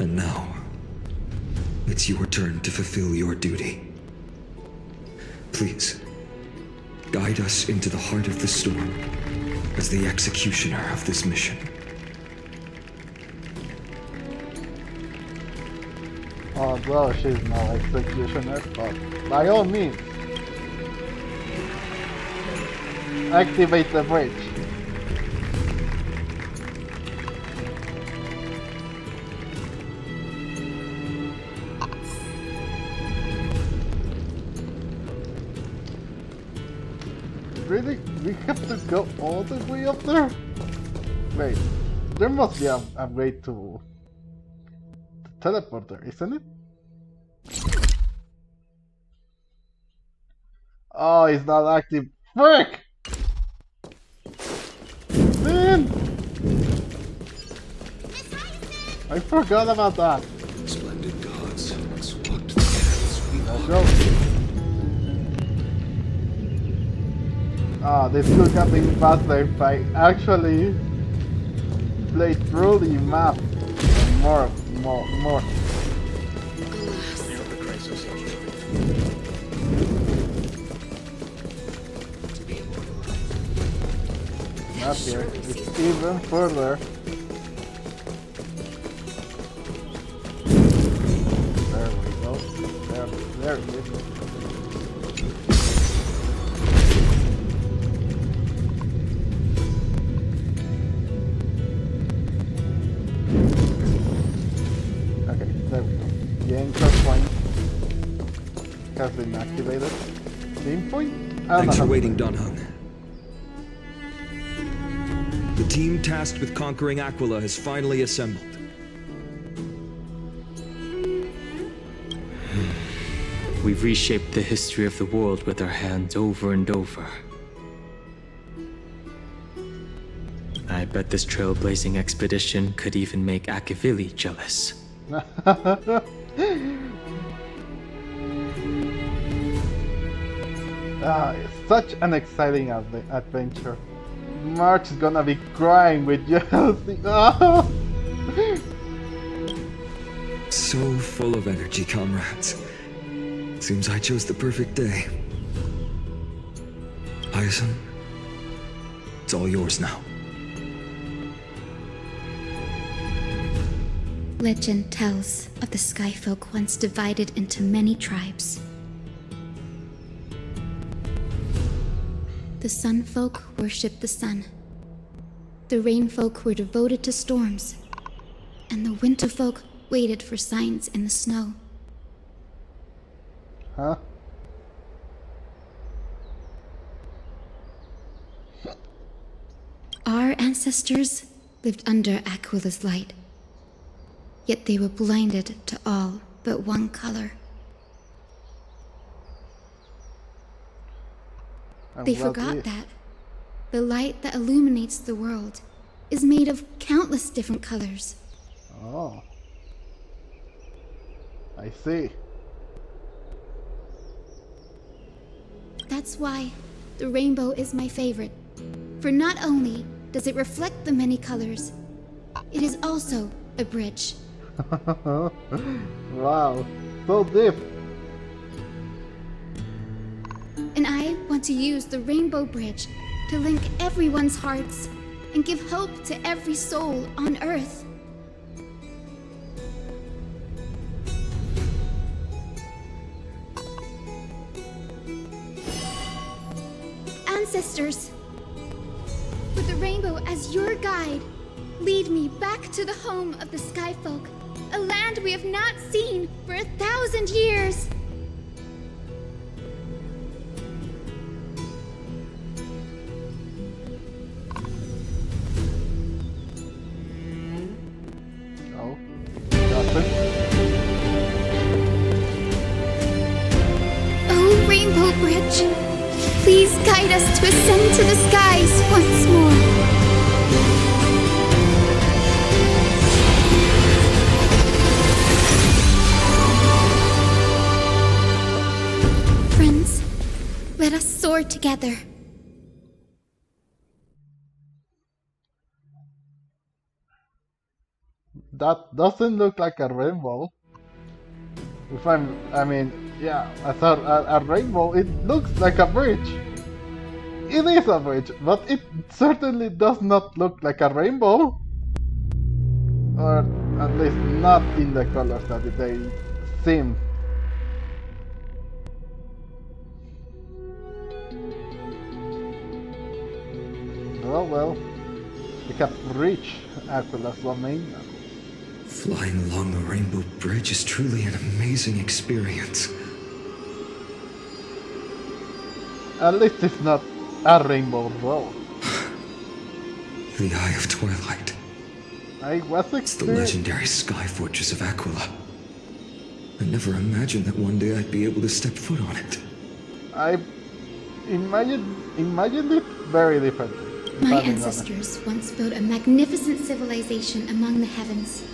And now, it's your turn to fulfill your duty. Please, guide us into the heart of the storm as the executioner of this mission. Oh, well, she's no executioner, but by all means, activate the bridge. Really? We have to go all the way up there? Wait, there must be a way to teleport there, isn't it? Oh, it's not active. Frick! Man! I forgot about that. Splendid gods, let's walk to the paths we Let's go. Ah, this could have been faster if I actually played through the map more. Not here. It's even further. There we go. There it is. Okay, there we go. The anchor point has been activated. Team point? Thanks for waiting, Donhung. The team tasked with conquering Aquila has finally assembled. We've reshaped the history of the world with our hands over and over. I bet this trailblazing expedition could even make Akivili jealous. It's such an exciting adventure. March is gonna be crying with jealousy. Oh. So full of energy, comrades. Seems I chose the perfect day. Hyacine, it's all yours now. Legend tells of the Skyfolk once divided into many tribes. The Sunfolk worshipped the sun. The Rainfolk were devoted to storms. And the Winterfolk waited for signs in the snow. Huh? Our ancestors lived under Aquila's light. Yet they were blinded to all but one color. And They what forgot is? that. The light that illuminates the world is made of countless different colors. Oh. I see. That's why the rainbow is my favorite. For not only does it reflect the many colors, it is also a bridge. Wow. So deep. And I want to use the rainbow bridge to link everyone's hearts and give hope to every soul on Earth. Ancestors, with the rainbow as your guide, lead me back to the home of the Skyfolk, a land we have not seen for 1,000 years. Oh. Nothing. Oh, Rainbow Bridge, please guide us to ascend to the skies once more. Friends, let us soar together. That doesn't look like a rainbow. I mean, yeah, as a rainbow, it looks like a bridge. It is a bridge, but it certainly does not look like a rainbow. Or at least not in the colors that they seem. Oh well, we have reached Aquala's domain now. Flying along the Rainbow Bridge is truly an amazing experience. At least it's not a rainbow road. The Eye of Twilight. I was It's the legendary sky fortress of Aquila. I never imagined that one day I'd be able to step foot on it. I imagined it very differently. My ancestors once built a magnificent civilization among the heavens.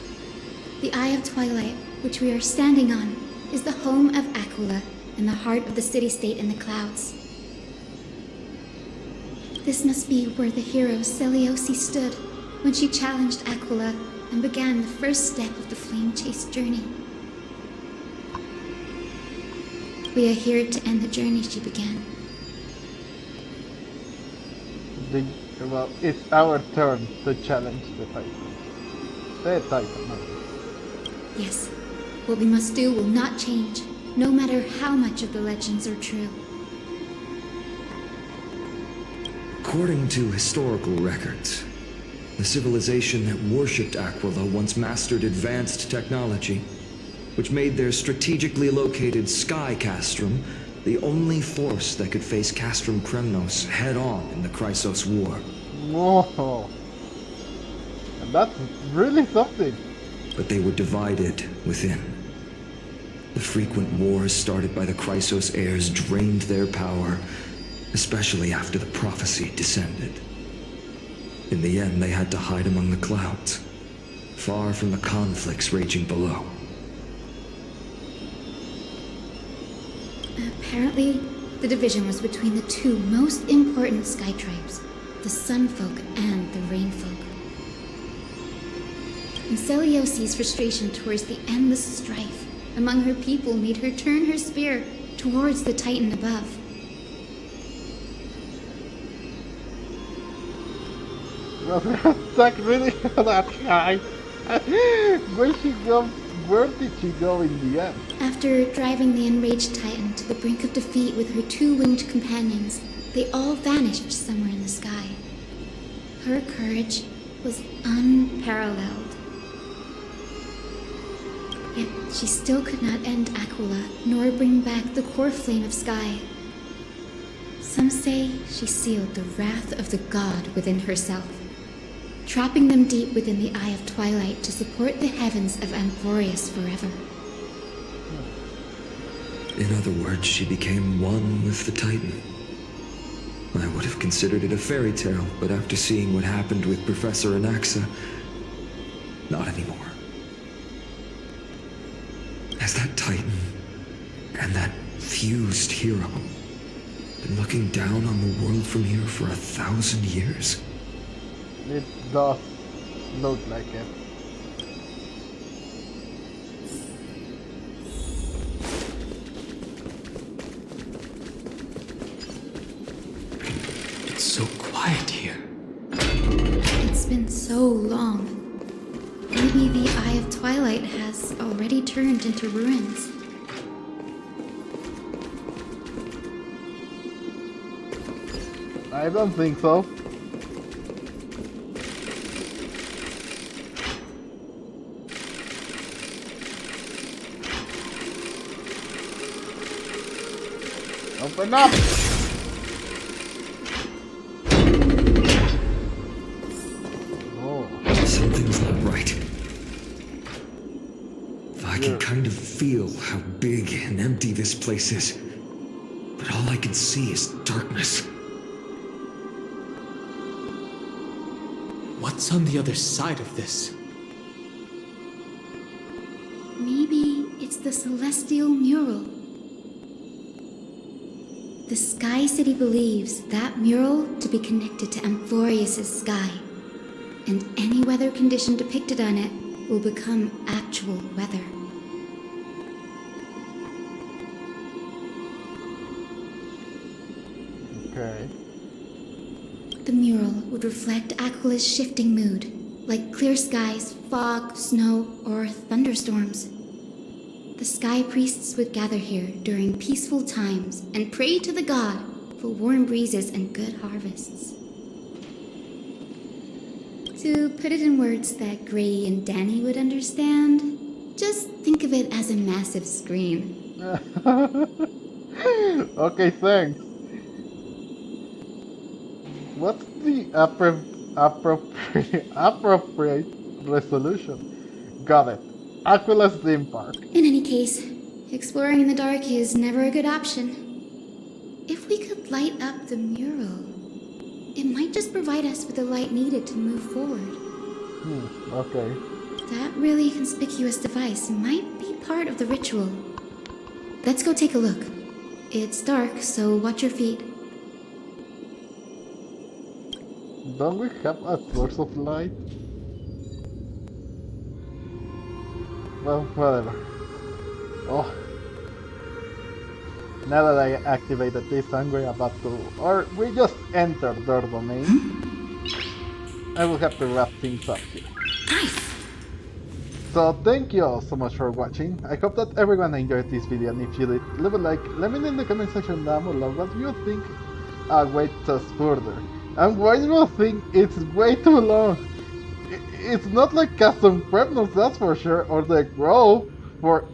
The Eye of Twilight, which we are standing on, is the home of Aquila and the heart of the city-state in the clouds. This must be where the hero Selioci stood when she challenged Aquila and began the first step of the flame-chased journey. We are here to end the journey she began. Well, it's our turn to challenge the Titan. The Titan, no. Yes, what we must do will not change, no matter how much of the legends are true. According to historical records, the civilization that worshipped Aquila once mastered advanced technology, which made their strategically located Sky Castrum the only force that could face Castrum Kremnos head-on in the Chrysos War. Whoa. And that's really something. But they were divided within. The frequent wars started by the Chrysos heirs drained their power, especially after the prophecy descended. In the end, they had to hide among the clouds, far from the conflicts raging below. Apparently, the division was between the two most important sky tribes, the Sunfolk and the Rainfolk. And Seliosi's frustration towards the endless strife among her people made her turn her spear towards the Titan above. Well, attack really that high. Where did she go in the end? After driving the enraged Titan to the brink of defeat with her two winged companions, they all vanished somewhere in the sky. Her courage was unparalleled. Yet she still could not end Aquila, nor bring back the core flame of sky. Some say she sealed the wrath of the god within herself, trapping them deep within the Eye of Twilight to support the heavens of Amphorius forever. In other words, she became one with the Titan. would have considered it a fairy tale, but after seeing what happened with Professor Anaxa, not anymore. Has that Titan and that fused hero been looking down on the world from here for 1,000 years? It does look like it. It's so quiet here. It's been so long. Maybe the Eye of Twilight has already turned into ruins. I don't think so. Open up! Oh. Something's not right. I can kind of feel how big and empty this place is, but all I can see is darkness. What's on the other side of this? Maybe it's the Celestial Mural. The Sky City believes that mural to be connected to Amphorius' sky, and any weather condition depicted on it will become actual weather. Okay. The mural would reflect Aquilah's shifting mood, like clear skies, fog, snow, or thunderstorms. The Sky Priests would gather here during peaceful times and pray to the god for warm breezes and good harvests. To put it in words that Gray and Danny would understand, just think of it as a massive screen. Okay, thanks. What's the appropriate resolution? Got it. Aquila's theme park. In any case, exploring in the dark is never a good option. If we could light up the mural, it might just provide us with the light needed to move forward. Okay. That really conspicuous device might be part of the ritual. Let's go take a look. It's dark, so watch your feet. Don't we have a source of light? Well, whatever. Oh. Now that I activated this and we're about to... Or we just entered their domain. I will have to wrap things up here. So thank you all so much for watching. I hope that everyone enjoyed this video, and if you did, leave a like. Let me know in the comment section down below what you think awaits us further. And why do you think it's way too long? It's not like Custom Prep Notes, that's for sure, or the Grove for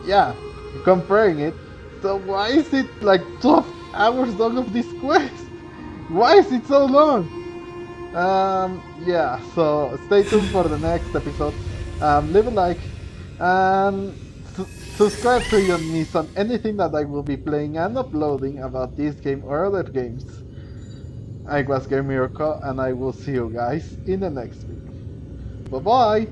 yeah, comparing it. So why is it like 12 hours long of this quest? Why is it so long? Yeah, so stay tuned for the next episode. Leave a like and subscribe so you don't miss on anything that I will be playing and uploading about this game or other games. I was Game Miracle, and I will see you guys in the next video. Bye bye!